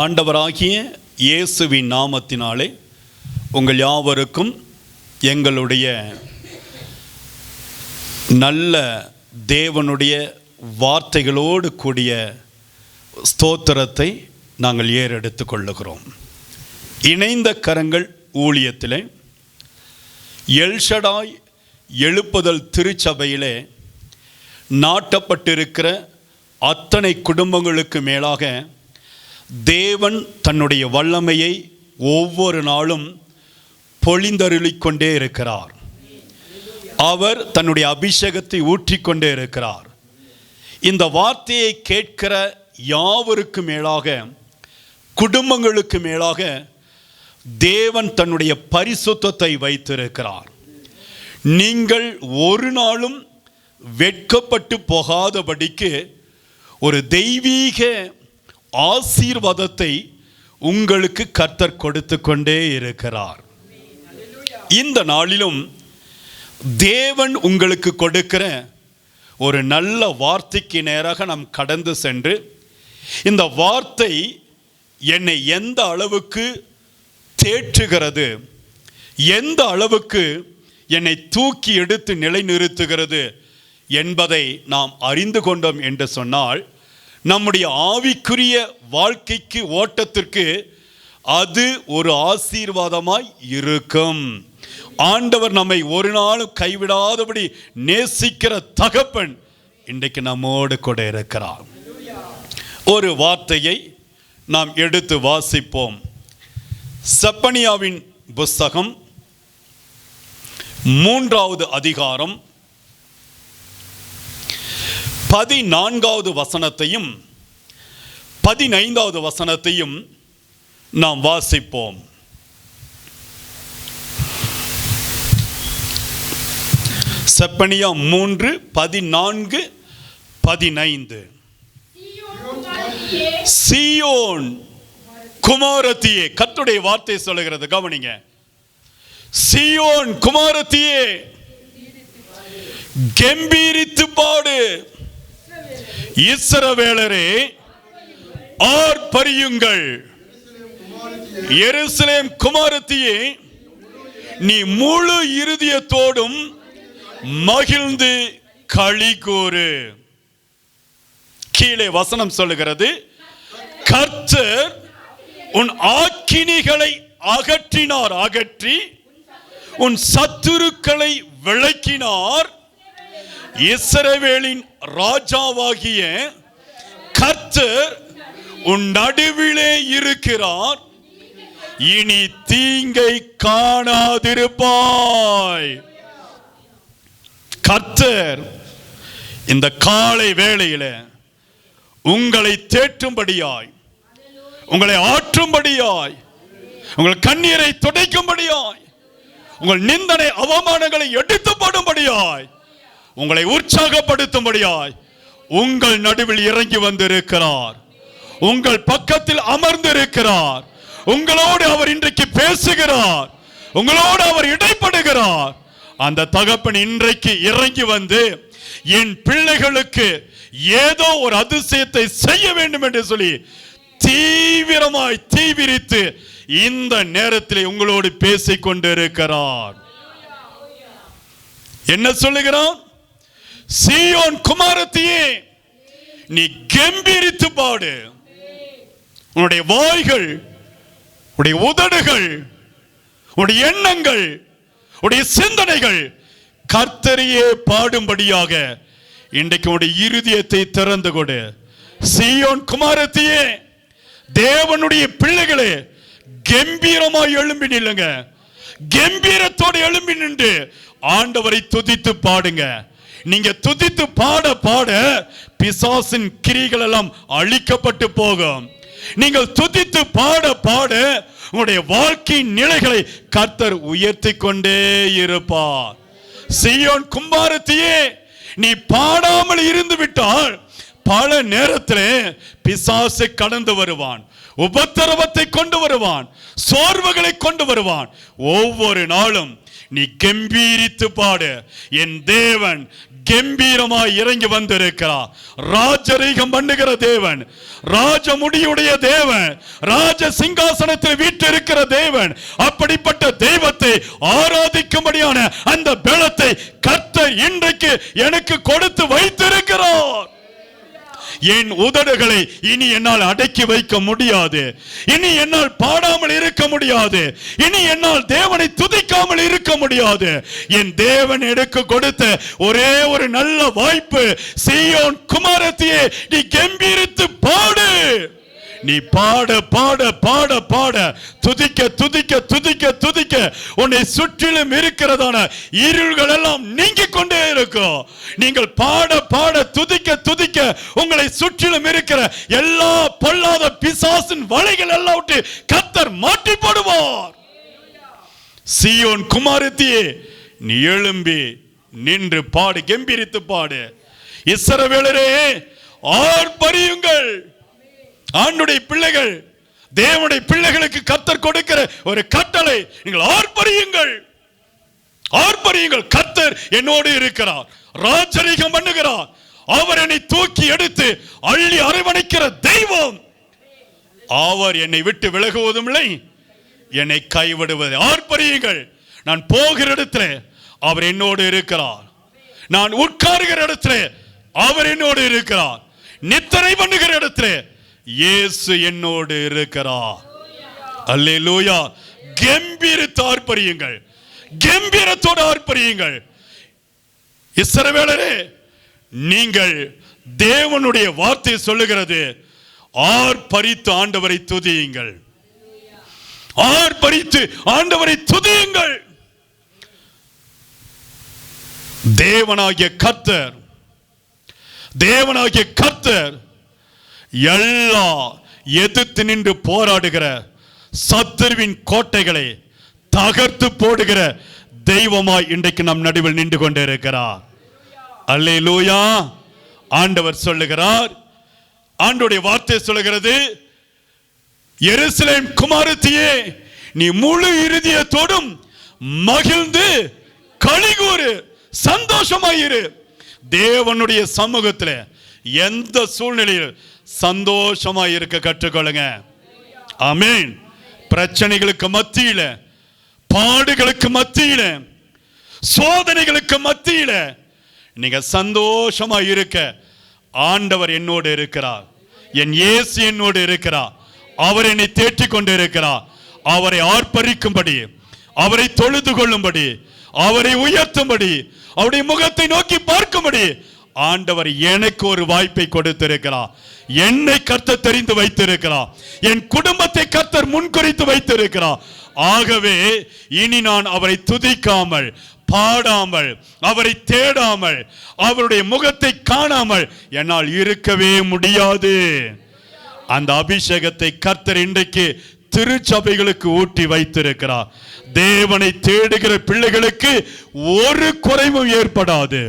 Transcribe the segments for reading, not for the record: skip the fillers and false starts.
ஆண்டவராகிய இயேசுவின் நாமத்தினாலே உங்கள் யாவருக்கும் எங்களுடைய நல்ல தேவனுடைய வார்த்தைகளோடு கூடிய ஸ்தோத்திரத்தை நாங்கள் ஏறெடுத்து கொள்ளுகிறோம். இணைந்த கரங்கள் ஊழியத்திலே எல்ஷடாய் எழுப்புதல் திருச்சபையிலே நாட்டப்பட்டிருக்கிற அத்தனை குடும்பங்களுக்கு மேலாக தேவன் தன்னுடைய வல்லமையை ஒவ்வொரு நாளும் பொழிந்தருளிக்கொண்டே இருக்கிறார். அவர் தன்னுடைய அபிஷேகத்தை ஊற்றிக்கொண்டே இருக்கிறார். இந்த வார்த்தையை கேட்கிற யாவருக்கு மேலாக, குடும்பங்களுக்கு மேலாக தேவன் தன்னுடைய பரிசுத்தத்தை வைத்திருக்கிறார். நீங்கள் ஒரு நாளும் வெட்கப்பட்டு போகாதபடிக்கு ஒரு தெய்வீக ஆசீர்வாதத்தை உங்களுக்கு கர்த்தர் கொடுத்து கொண்டே இருக்கிறார். இந்த நாளிலும் தேவன் உங்களுக்கு கொடுக்கிற ஒரு நல்ல வார்த்தைக்கு நேராக நாம் கடந்து சென்று, இந்த வார்த்தை என்னை எந்த அளவுக்கு தேற்றுகிறது, எந்த அளவுக்கு என்னை தூக்கி எடுத்து நிலைநிறுத்துகிறது என்பதை நாம் அறிந்து கொண்டோம் என்று சொன்னால், நம்முடைய ஆவிக்குரிய வாழ்க்கைக்கு ஓட்டத்திற்கு அது ஒரு ஆசீர்வாதமாய் இருக்கும். ஆண்டவர் நம்மை ஒரு நாளும் கைவிடாதபடி நேசிக்கிற தகப்பன் இன்றைக்கு நம்மோடு கூட இருக்கிறார். ஒரு வார்த்தையை நாம் எடுத்து வாசிப்போம். செப்பனியாவின் புஸ்தகம் 3வது அதிகாரம் 14வது வசனத்தையும் 15வது வசனத்தையும் நாம் வாசிப்போம். செப்பனியா 3:14-15. சீயோன் குமாரத்தியே, கர்த்தருடைய வார்த்தை சொல்லுகிறது, கவனிங்க. சீயோன் குமாரத்தியே, கம்பீரித்து பாடு, இஸ்ரவேலரே ஆர்ப்பரியுங்கள். எருசலேம் குமாரத்தியே, நீ முழு இருதயத்தோடும் மகிழ்ந்து களி கூறு. கீழே வசனம் சொல்லுகிறது, கர்த்தர் உன் ஆக்கினிகளை அகற்றினார், அகற்றி உன் சத்துருக்களை விலக்கினார். இஸ்ரவேலின் ராஜாவாகிய கர்த்தர் உன் நடுவிலே இருக்கிறார், இனி தீங்கை காணாதிருப்பாய். கர்த்தர் இந்த காலை வேளையில உங்களை தேற்றும்படியாய், உங்களை ஆற்றும்படியாய், உங்கள் கண்ணீரை துடைக்கும்படியாய், உங்கள் நிந்தனை அவமானங்களை எடுத்து போடும்படியாய், உங்களை உற்சாகப்படுத்தும்படியாய் உங்கள் நடுவில் இறங்கி வந்திருக்கிறார். உங்கள் பக்கத்தில் அமர்ந்திருக்கிறார். உங்களோடு அவர் இன்றைக்கு பேசுகிறார். உங்களோடு அவர் இடைப்படுகிறார். அந்த தகப்பன் இன்றைக்கு இறங்கி வந்து என் பிள்ளைகளுக்கு ஏதோ ஒரு அதிசயத்தை செய்ய வேண்டும் என்று சொல்லி தீவிரமாய் தீவிரித்து இந்த நேரத்தில் உங்களோடு பேசிக் கொண்டிருக்கிறார். என்ன சொல்லுகிறான்? சீயோன் குமாரத்தியே, நீ கம்பீரித்து பாடு. உன்னுடைய வாய்கள், உன்னுடைய உதடுகள், உன்னுடைய எண்ணங்கள், உன்னுடைய சிந்தனைகள் கர்த்தரையே பாடும்படியாக இன்றைக்கு உன்னுடைய இருதயத்தை திறந்து கொடு. சீயோன் குமாரத்தியே, தேவனுடைய பிள்ளைகளே, கம்பீரமாய் எழும்பி நில்லுங்க. கம்பீரத்தோடு எழும்பி நின்று ஆண்டவரை துதித்து பாடுங்க. நீங்க துதித்து பாட பாட பிசாசின் கிரிகள் எல்லாம் அழிக்கப்பட்டு போகும். நீங்கள் துதித்து பாட பாட உங்களுடைய வாழ்க்கையின் நிலைகளை கர்த்தர் உயர்த்தி கொண்டே இருப்பார். சீயோன் குமாரத்தியே, நீ பாடாமல் இருந்து விட்டால் பல நேரத்திலே பிசாசு கடந்து வருவான், உபத்திரவத்தை கொண்டு வருவான், சோர்வுகளை கொண்டு வருவான். ஒவ்வொரு நாளும் நீ கம்பீரித்து பாடு. என் தேவன் கம்பீரமாய் இறங்கி வந்திருக்கிறார். ராஜரீகம் பண்ணுகிற தேவன், ராஜமுடியுடைய தேவன், ராஜ சிங்காசனத்தில் வீற்றிருக்கிற தேவன். அப்படிப்பட்ட தெய்வத்தை ஆராதிக்கும்படியான அந்த பலத்தை கர்த்தர் இன்றைக்கு எனக்கு கொடுத்து வைத்திருக்கிறார். என் உதடுகளை இனி என்னால் அடக்கி வைக்க முடியாது. இனி என்னால் பாடாமல் இருக்க முடியாது. இனி என்னால் தேவனை துதிக்காமல் இருக்க முடியாது. என் தேவன் எனக்கு கொடுத்த ஒரே ஒரு நல்ல வாய்ப்பு, சீயோன் குமாரத்தியே நீ கம்பீரித்து பாடு. நீ பாட பாட பாட பாட, துதிக்க துதிக்க துதிக்க துதிக்க, உன்னை சுற்றிலும் இருக்கிறதான இருள்கள் எல்லாம் நீங்கிக் கொண்டே இருக்கும். நீங்கள் பாட பாட துதிக்க துதிக்க உங்களை சுற்றிலும் இருக்கிற எல்லா பொல்லாத பிசாசின் வலைகள் எல்லாம் விட்டு கர்த்தர் மாற்றி போடுவார். சீயோன் குமாரத்தியே நீ எழும்பி நின்று பாடு, கம்பீரித்து பாடு. இஸ்ரவேலரே ஆர்ப்பரியுங்கள். ஆண்டுடைய பிள்ளைகள், தேவனுடைய பிள்ளைகளுக்கு கர்த்தர் கொடுக்கிற ஒரு கட்டளை, நீங்கள் ஆர்ப்பரியுங்கள், ஆர்ப்பரியுங்கள். கர்த்தர் என்னோடு இருக்கிறார், ராஜரீகம் பண்ணுகிறார். அவர் என்னை தூக்கி எடுத்து அள்ளி அரவணைக்கிற தெய்வம். அவர் என்னை விட்டு விலகுவதும் இல்லை, என்னை கைவிடுவது. ஆர்ப்பரியுங்கள். நான் போகிற இடத்துல அவர் என்னோடு இருக்கிறார். நான் உட்காருகிற இடத்துல அவர் என்னோடு இருக்கிறார். நித்திரை பண்ணுகிற இடத்துல இயேசு என்னோடு இருக்கிறார். அல்லேலூயா. கம்பீரித்து ஆர்ப்பரியுங்கள், கம்பீரத்தோடு ஆர்ப்பரியுங்கள். இஸ்ரவேலரே, நீங்கள் தேவனுடைய வார்த்தை சொல்லுகிறது, ஆர்ப்பரித்து ஆண்டவரை துதியுங்கள், ஆர்ப்பரித்து ஆண்டவரை துதியுங்கள். தேவனாகிய கர்த்தர், தேவனாகிய கர்த்தர் எல்லா எதிர்த்து நின்று போராடுகிற சத்துருவின் கோட்டைகளை தகர்த்து போடுகிற தெய்வமாய் இன்றைக்கு நம் நடுவில் நின்று கொண்டே இருக்கிறார். அல்லேலூயா. ஆண்டவர் சொல்லுகிறார், ஆண்டவருடைய வார்த்தை சொல்லுகிறது, எருசலேம் குமாரத்தியே நீ முழு இருதயத்தோடும் மகிழ்ந்து களிகூறு, சந்தோஷமாயிரு. தேவனுடைய சமூகத்தில் எந்த சூழ்நிலையில் சந்தோஷமாய் இருக்க கற்றுக்கொள்ளுங்க. ஆமென். பிரச்சனைகளுக்கு மத்தியில, பாடுகளுக்கு மத்தியில, சோதனைகளுக்கு மத்தியில நீங்க சந்தோஷமா இருக்க ஆண்டவர் என்னோடு இருக்கிறார். என் இயேசு என்னோடு இருக்கிறார். அவர் என்னை தேற்றிக் கொண்டு இருக்கிறார். அவரை ஆர்ப்பரிக்கும்படி, அவரை தொழுது கொள்ளும்படி, அவரை உயர்த்தும்படி, அவருடைய முகத்தை நோக்கி பார்க்கும்படி ஆண்டவர் எனக்கு ஒரு வாய்ப்பை கொடுத்திருக்கிறார். என்னை கர்த்தர் தெரிந்து வைத்திருக்கிறார். என் குடும்பத்தை கர்த்தர் முன்குறித்து வைத்திருக்கிறார். ஆகவே இனி நான் அவரை துதிக்காமல், பாடாமல், அவரை தேடாமல், அவருடைய முகத்தை காணாமல் என்னால் இருக்கவே முடியாது. அந்த அபிஷேகத்தை கர்த்தர் இன்றைக்கு திருச்சபைகளுக்கு ஊட்டி வைத்திருக்கிறார். தேவனை தேடுகிற பிள்ளைகளுக்கு ஒரு குறைவும் ஏற்படாது.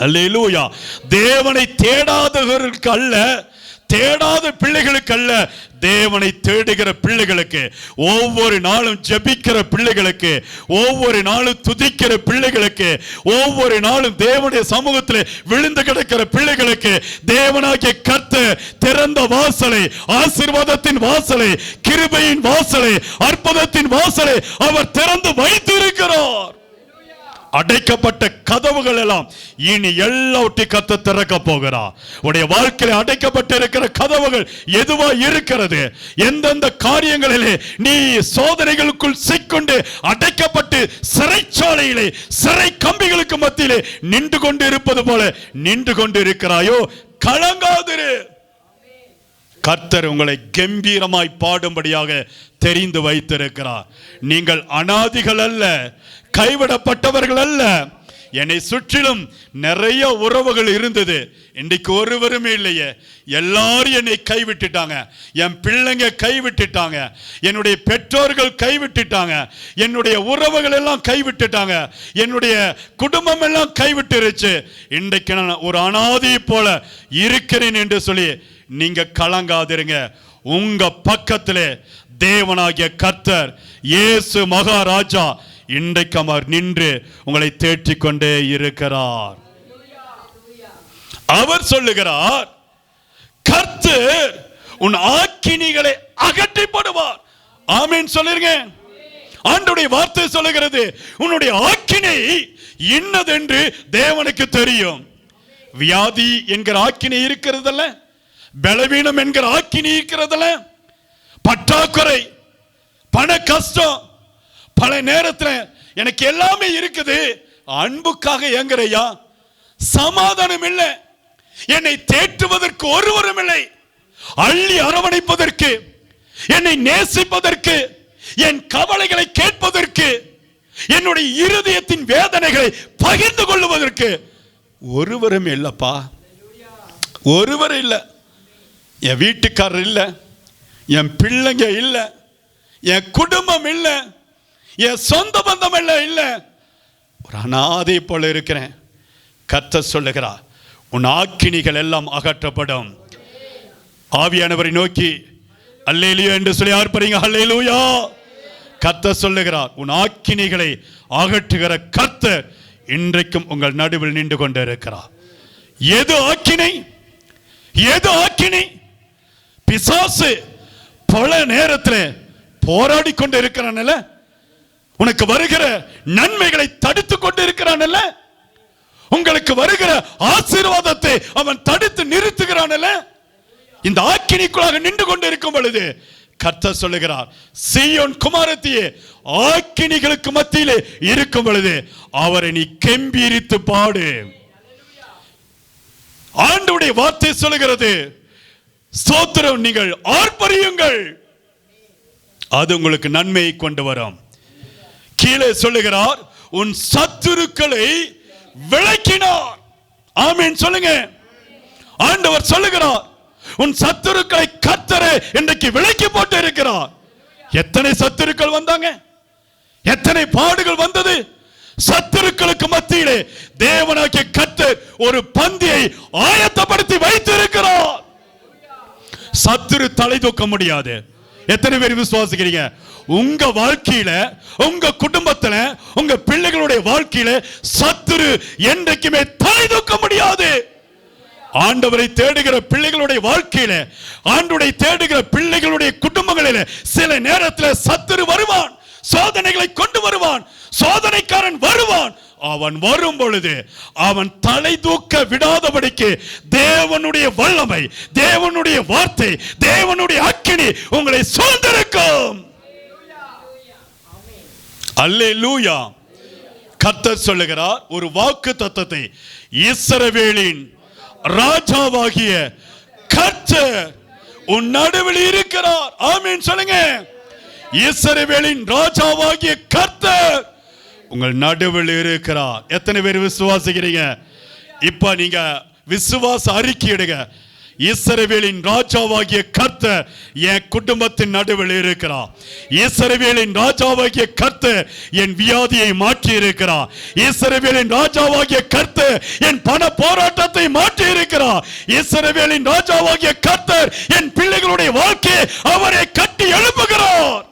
அல்லேலூயா. தேவனை தேடாதவர்களுக்கு அல்ல, தேடாத பிள்ளைகளுக்கு அல்ல, தேவனை தேடுகிற பிள்ளைகளுக்கு, ஒவ்வொரு நாளும் ஜெபிக்கிற பிள்ளைகளுக்கு, ஒவ்வொரு நாளும் துதிக்கிற பிள்ளைகளுக்கு, ஒவ்வொரு நாளும் தேவனுடைய சமூகத்தில் விழுந்து கிடக்கிற பிள்ளைகளுக்கு தேவனாகிய கர்த்தர் திறந்த வாசலை, ஆசீர்வாதத்தின் வாசலை, கிருபையின் வாசலை, அற்புதத்தின் வாசலை அவர் திறந்து வைத்திருக்கிறார். அடைக்கப்பட்ட கதவுகள் எல்லாம் இனி எல்லாவற்றையும் கர்த்தர் திறக்க போகிறார். உடைய வாழ்க்கையில் அடைக்கப்பட்டிருக்கிற கதவுகள் எதுவா இருக்கிறது, எந்தெந்த காரியங்களிலே நீ சோதனைகளுக்குள் சிக்கொண்டு அடைக்கப்பட்டு சிறைச்சாலையிலே, சிறை கம்பிகளுக்கு மத்தியிலே நின்று கொண்டு இருப்பது போல நின்று கொண்டு இருக்கிறாயோ, கலங்காதிரு. கர்த்தர் உங்களை கம்பீரமாய் பாடும்படியாக தெரிந்து வைத்திருக்கிறார். நீங்கள் அனாதிகள் அல்ல, கைவிடப்பட்டவர்கள் அல்ல. என்னை சுற்றிலும் நிறைய உறவுகள் இருந்தது, இன்றைக்கு ஒருவருமே இல்லையே. எல்லாரும் என்னை கைவிட்டுட்டாங்க, என் பிள்ளைங்க கைவிட்டுட்டாங்க, என்னுடைய பெற்றோர்கள் கைவிட்டுட்டாங்க, என்னுடைய உறவுகள் எல்லாம் கைவிட்டுட்டாங்க, என்னுடைய குடும்பம் எல்லாம் கைவிட்டுருச்சு. இன்றைக்கு நான் ஒரு அனாதை போல இருக்கிறேன் என்று சொல்லி நீங்க கலங்காதிருங்க. உங்க பக்கத்திலே தேவனாகிய கர்த்தர் இயேசு மகாராஜா இன்றைக்கு அவர் நின்று உங்களை தேற்றிக் கொண்டே இருக்கிறார். அவர் சொல்லுகிறார், கர்த்தர் உன் ஆக்கினிகளை அகற்றி போடுவார். ஆமென் சொல்லுங்க. ஆண்டவருடைய வார்த்தை சொல்லுகிறது, உன்னுடைய ஆக்கினை இன்னதென்று தேவனுக்கு தெரியும். வியாதி என்கிற ஆக்கினை இருக்கிறதல்ல, பலவீனம் என்கிற ஆக்கினை இருக்கிறதல்ல, பற்றாக்குறை, பண கஷ்டம், பல நேரத்தில் எனக்கு எல்லாமே இருக்குது, அன்புக்காக ஏங்குறையா, சமாதானம் இல்லை, என்னை தேற்றுவதற்கு ஒருவரும் இல்லை, அள்ளி அரவணைப்பதற்கு, என்னை நேசிப்பதற்கு, என் கவலைகளை கேட்பதற்கு, என்னுடைய இருதயத்தின் வேதனைகளை பகிர்ந்து கொள்வதற்கு ஒருவரும் இல்லப்பா. ஒருவர் இல்லை. என் வீட்டுக்காரர் இல்லை, என் பிள்ளைங்க இல்லை, என் குடும்பம் இல்லை, என் சொந்த பந்தம் எல்லாம் இல்லை, ஒரு அனாதை போல இருக்கிறேன். கர்த்தர் சொல்லுகிறார், உன் ஆக்கினிகள் எல்லாம் அகற்றப்படும். ஆவியானவரை நோக்கி அல்லேலூயா என்று சொல்லி ஆர்ப்பரிங்க. அல்லேலூயா. கர்த்தர் சொல்லுகிறார், உன் ஆக்கினிகளை அகற்றுகிற கர்த்தர் இன்றைக்கும் உங்கள் நடுவில் நின்று கொண்டு இருக்கிறார். எது ஆக்கினை? எது ஆக்கினை? பிசாசு பல நேரத்தில் போராடி கொண்டு இருக்கிறான், உனக்கு வருகிற நன்மைகளை தடுத்து கொண்டு இருக்கிறான், உங்களுக்கு வருகிற ஆசீர்வாதத்தை அவன் தடுத்து நிறுத்துகிறான். இந்த ஆக்கினிக்குள்ளாக நின்று கொண்டு இருக்கும் பொழுது கர்த்தர் சொல்லுகிறார், சீயோன் குமாரத்தியே, ஆக்கினிகளுக்கு மத்தியிலே இருக்கும் பொழுது அவரை நீ கெம்பீரித்து பாடு. ஆண்டவருடைய வார்த்தை சொல்லுகிறது, ஸ்தோத்திரம், நீங்கள் ஆர்ப்பரியுங்கள், அது உங்களுக்கு நன்மையை கொண்டு வரும். கீழே சொல்லுகிறார், உன் சத்துருக்களை விலக்கினார். ஆமென் சொல்லுங்க. ஆண்டவர் சொல்லுகிறார், உன் சத்துருக்களை கர்த்தர் இன்றைக்கு விலக்கி போட்டு இருக்கிறார். எத்தனை சத்துருக்கள் வந்தாங்க, எத்தனை பாடுகள் வந்தது. சத்துருக்களுக்கு மத்தியிலே தேவனாகிய கர்த்தர் ஒரு பந்தியை ஆயத்தப்படுத்தி வைத்திருக்கிறார். சத்துரு தலை தூக்க முடியாது. எத்தனை பேர் விசுவாசிக்கிறீங்க? உங்க வாழ்க்கையில, உங்க குடும்பத்துல, உங்க பிள்ளைகளுடைய வாழ்க்கையில சத்துரு என்றைக்குமே தலை தூக்க முடியாது. ஆண்டவரை தேடுகிற பிள்ளைகளுடைய வாழ்க்கையில, ஆண்டவரை தேடுகிற பிள்ளைகளுடைய குடும்பங்களில சில நேரத்தில் சத்துரு வருவான், சோதனைகளை கொண்டு வருவான், சோதனைக்காரன் வருவான். அவன் வரும் பொழுது அவன் தலை தூக்க விடாதபடிக்கு தேவனுடைய வல்லமை, தேவனுடைய வார்த்தை, தேவனுடைய அக்கினி உங்களை சூழ்ந்திருக்கும். அல்லேலூயா. கர்த்தர் சொல்லுகிறார் ஒரு வாக்கு தத்தத்தை, இஸ்ரவேலின் ராஜாவாகிய கர்த்தர் உன் நடுவில் இருக்கிறார். ஆமென் சொல்லுங்க. இஸ்ரவேலின் ராஜாவாகிய கர்த்தர் உங்கள் நடுவில் இருக்கிறார். எத்தனை பேர் விசுவாசிக்கிறீங்க? இப்ப நீங்க விசுவாச அறிக்கையிடுங்க. இஸ்ரவேலின் ராஜாவாகிய கர்த்தர் என் குடும்பத்தின் நடுவில் இருக்கிறார். இஸ்ரவேலின் ராஜாவாகிய கர்த்தர் என் வியாதியை மாற்றி இருக்கிறார். இஸ்ரவேலின் ராஜாவாகிய கர்த்தர் என் பண போராட்டத்தை மாற்றி இருக்கிறார். இஸ்ரவேலின் ராஜாவாகிய கர்த்தர் என் பிள்ளைகளுடைய வாழ்க்கையை அவரை கட்டி எழுப்புகிறார்.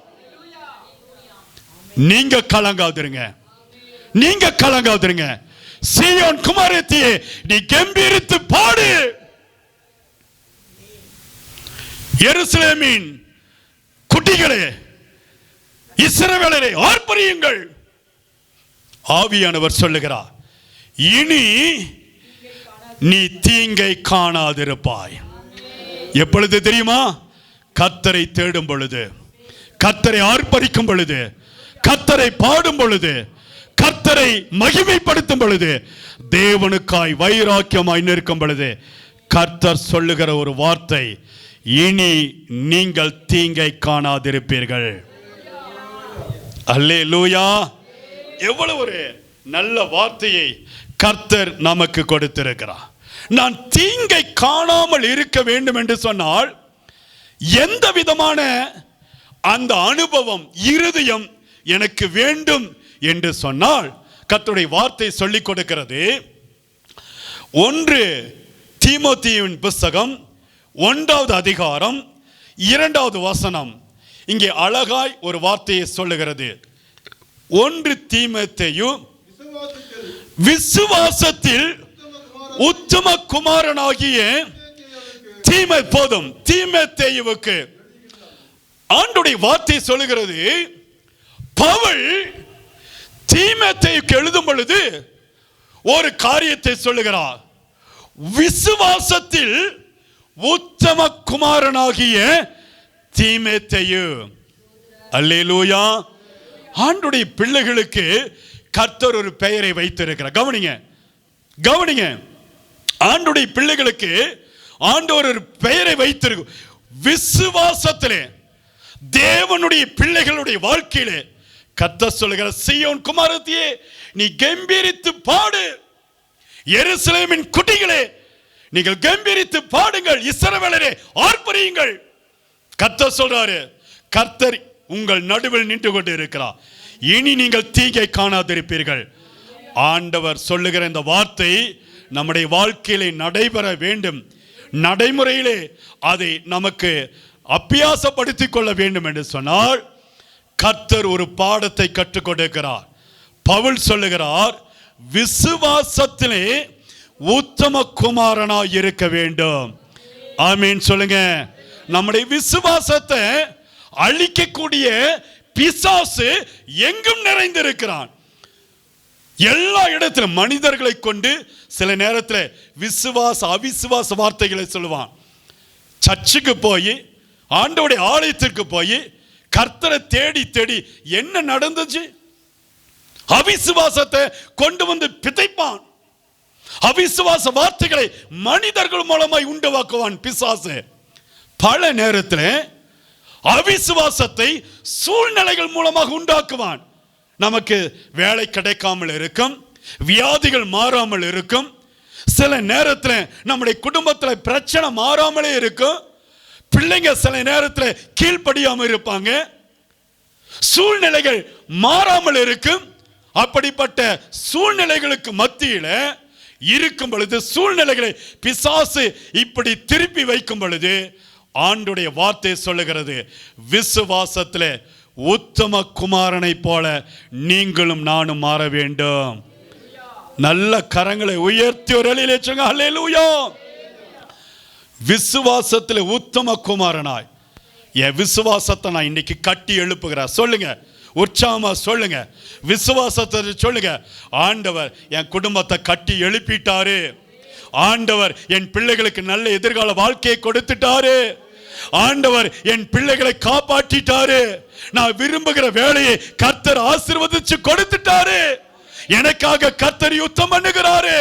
நீங்க கலங்காதிருங்க, நீங்க கலங்காதிருங்க. சீயோன் குமாரத்தியே, நீ கம்பீரித்து பாடு. எருசலேமின் குட்டிகளே, இஸ்ரவேலரே, ஆர்ப்பரியுங்கள். ஆவியானவர் சொல்லுகிறார், இனி நீ தீங்கை காணாதிருப்பாய். எப்பொழுது தெரியுமா? கர்த்தரை தேடும் பொழுது, கர்த்தரை ஆர்ப்பரிக்கும் பொழுது, கர்த்தரை பாடும் பொழுது, கர்த்தரை மகிமைப்படுத்தும் பொழுது, தேவனுக்காய் வைராக்கியமாய் நிற்கும் பொழுது கர்த்தர் சொல்லுகிற ஒரு வார்த்தை, இனி நீங்கள் தீங்கை காணாதிருப்பீர்கள். அல்லேலூயா. எவ்வளவு ஒரு நல்ல வார்த்தையை கர்த்தர் நமக்கு கொடுத்திருக்கிறார். நான் தீங்கை காணாமல் இருக்க வேண்டும் என்று சொன்னால் எந்த விதமான அந்த அனுபவம் இருதயம் எனக்கு வேண்டும் என்று சொன்னால் கர்த்தருடைய வார்த்தை சொல்லிக் கொடுக்கிறது. 1 தீமோத்தேயுவின் புத்தகம் 1வது அதிகாரம் 2வது வசனம் இங்கே அழகாய் ஒரு வார்த்தையை சொல்லுகிறது. 1 தீமோத்தேயு விசுவாசத்தில் உத்தம குமாரனாகிய தீமோத்தேயுவுக்கு ஆண்டவருடைய வார்த்தை சொல்லுகிறது. பவுல் தீமோத்தேயுக்கு எழுதும் பொழுது ஒரு காரியத்தை சொல்லுகிறார். விசுவாசத்தில் உத்தம குமாரனாகிய தீமோத்தேயு. அல்லேலூயா. ஆண்டவருடைய பிள்ளைகளுக்கு கர்த்தர் ஒரு பெயரை வைத்திருக்கிறார். கவனிங்க. ஆண்டவருடைய பிள்ளைகளுக்கு ஆண்டவர் ஒரு பெயரை வைத்திருக்கு. விசுவாசத்திலே தேவனுடைய பிள்ளைகளுடைய வாழ்க்கையிலே கர்த்தர் சொல்லுகிற, சீயோன் குமாரத்தியே நீ கம்பீரித்து பாடு, எருசலேமின் குட்டிகளே நீங்கள் கம்பீரித்து பாடுங்கள், இஸ்ரவேலரே ஆர்ப்பரியுங்கள். கர்த்தர் சொல்றாரு, கர்த்தர் உங்கள் நடுவில் நின்று கொண்டு இருக்கிறார். இனி நீங்கள் தீங்கை காணாதிருப்பீர்கள். ஆண்டவர் சொல்லுகிற இந்த வார்த்தை நம்முடைய வாழ்க்கையிலே நடைபெற வேண்டும். நடைமுறையிலே அதை நமக்கு அபியாசப்படுத்திக் கொள்ள வேண்டும் என்று சொன்னால் கர்த்தர் ஒரு பாடத்தை கற்றுக் கொடுக்கிறார். பவுல் சொல்லுகிறார், விசுவாசத்திலே உத்தம குமாரனாய் இருக்க வேண்டும். ஆமீன் சொல்லுங்க. நம்முடைய விசுவாசத்தை அழிக்கக்கூடிய பிசாசு எங்கும் நிறைந்திருக்கிறான். எல்லா இடத்திலும் மனிதர்களை கொண்டு சில நேரத்தில் அவிசுவாச வார்த்தைகளை சொல்லுவான். சர்ச்சுக்கு போய் ஆண்டவருடைய ஆலயத்திற்கு போய் கர்த்தரை தேடி தேடி என்ன நடந்துச்சு, அவிசுவாசத்தை கொண்டு வந்து பிதைப்பான். அவிசுவாச வார்த்தைகளை மனிதர்கள் மூலமாய் உண்டாக்குவான் பிசாசு. பல நேரத்தில் அவிசுவாசத்தை சூழ்நிலைகள் மூலமாக உண்டாக்குவான். நமக்கு வேலை கிடைக்காமல் இருக்கும், வியாதிகள் மாறாமல் இருக்கும், சில நேரத்தில் நம்முடைய குடும்பத்தில் பிரச்சனை மாறாமலே இருக்கும், பிள்ளைங்க சில நேரத்தில் கீழ்ப்படியாமல் இருப்பாங்க, சூழ்நிலைகள் மாறாமல் இருக்கும். அப்படிப்பட்ட சூழ்நிலைகளுக்கு மத்தியில் இருக்கும் பொழுது, சூழ்நிலைகளை பிசாசு இப்படி திருப்பி வைக்கும் பொழுது ஆண்டவருடைய வார்த்தை சொல்லுகிறது, விசுவாசத்தில் உத்தம குமாரனை போல நீங்களும் நானும் மாற வேண்டும். நல்ல கரங்களை உயர்த்தி ஒரு அலையிலே சொல்லுங்க, அல்லேலூயா. விசுவாசத்தில் உத்தம குமாரனாய் என் விசுவாசத்தை நான் இன்னைக்கு கட்டி எழுப்புகிறேன். சொல்லுங்க, உற்சாகமா சொல்லுங்க, விசுவாசத்தை சொல்லுங்க. ஆண்டவர் என் குடும்பத்தை கட்டி எழுப்பிட்டாரு. ஆண்டவர் என் பிள்ளைகளுக்கு நல்ல எதிர்கால வாழ்க்கையை கொடுத்துட்டாரு. ஆண்டவர் என் பிள்ளைகளை காப்பாற்றிட்டாரு. நான் விரும்புகிற வேலையை கர்த்தர் ஆசீர்வதிச்சு கொடுத்துட்டாரு. எனக்காக கர்த்தர் யுத்தம் பண்ணுகிறாரு.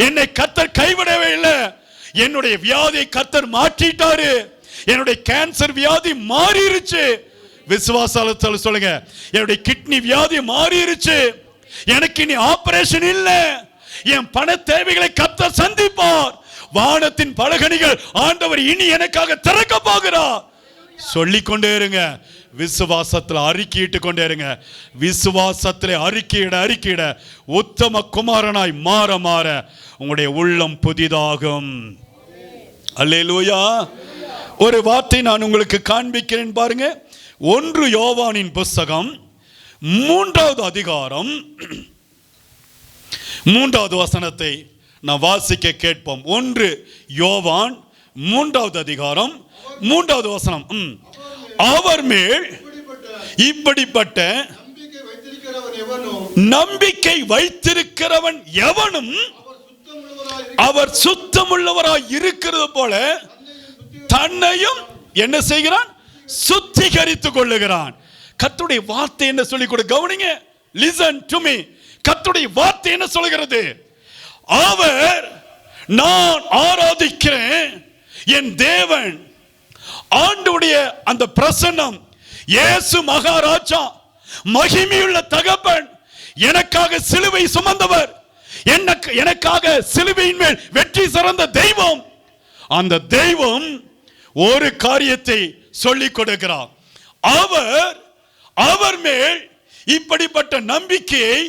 என்னை கர்த்தர் கைவிடவே இல்லை. என்னுடைய வியாதியை கர்த்தர் மாற்றிட்டாரு. என்னுடைய கேன்சர் வியாதி மாறிடுச்சு. விசுவாசத்தால சொல்லுங்க, என்னுடைய கிட்னி வியாதி மாறிடுச்சு. எனக்கு இனி ஆபரேஷன் இல்லை. என் பண தேவைகளை கர்த்தர் சந்திப்பார். வானத்தின் பலகணிகள் ஆண்டவர் இனி எனக்காக திறக்க போகிறார். சொல்லிக்கொண்டே இருங்க, விசுவாசத்தில் அறிக்கையிட்டு கொண்டே இருங்க. விசுவாசத்தில் அறிக்கையிட உத்தம குமாரனாய் மாற மாற உங்களுடைய உள்ளம் புதிதாகும். அல்லேலூயா. ஒரு வார்த்தை நான் உங்களுக்கு காண்பிக்கிறேன் பாருங்க. 1 யோவானின் புத்தகம் 3வது அதிகாரம் 3வது வசனத்தை நான் வாசிக்க கேட்போம். 1 யோவான் 3வது அதிகாரம் 3வது வசனம். அவர் மேல் இப்படிப்பட்ட நம்பிக்கை வைத்திருக்கிறவன் எவனும் அவர் சுத்தமுள்ளவராய் இருக்கிறது போல தன்னையும் என்ன செய்கிறான், சுத்திகரித்துக் கொள்ளுகிறான். கர்த்தருடைய வார்த்தை என்ன சொல்லி கொடு, கவனிங்க, லிசன் டு மீ. கர்த்தருடைய வார்த்தை என்ன சொல்கிறது? அவர் நான் ஆராதிக்கிறேன் என் தேவன், ஆண்டவருடைய அந்த பிரசன்னம், இயேசு மகாராஜா, மகிமையுள்ள தகப்பன் எனக்காக சிலுவை சுமந்தவர், எனக்காக சிலுவையின் மேல் வெற்றி சிறந்த தெய்வம். அந்த தெய்வம் ஒரு காரியத்தை சொல்லிக் கொடுக்கிறார். அவர் மேல் இப்படிப்பட்ட நம்பிக்கையை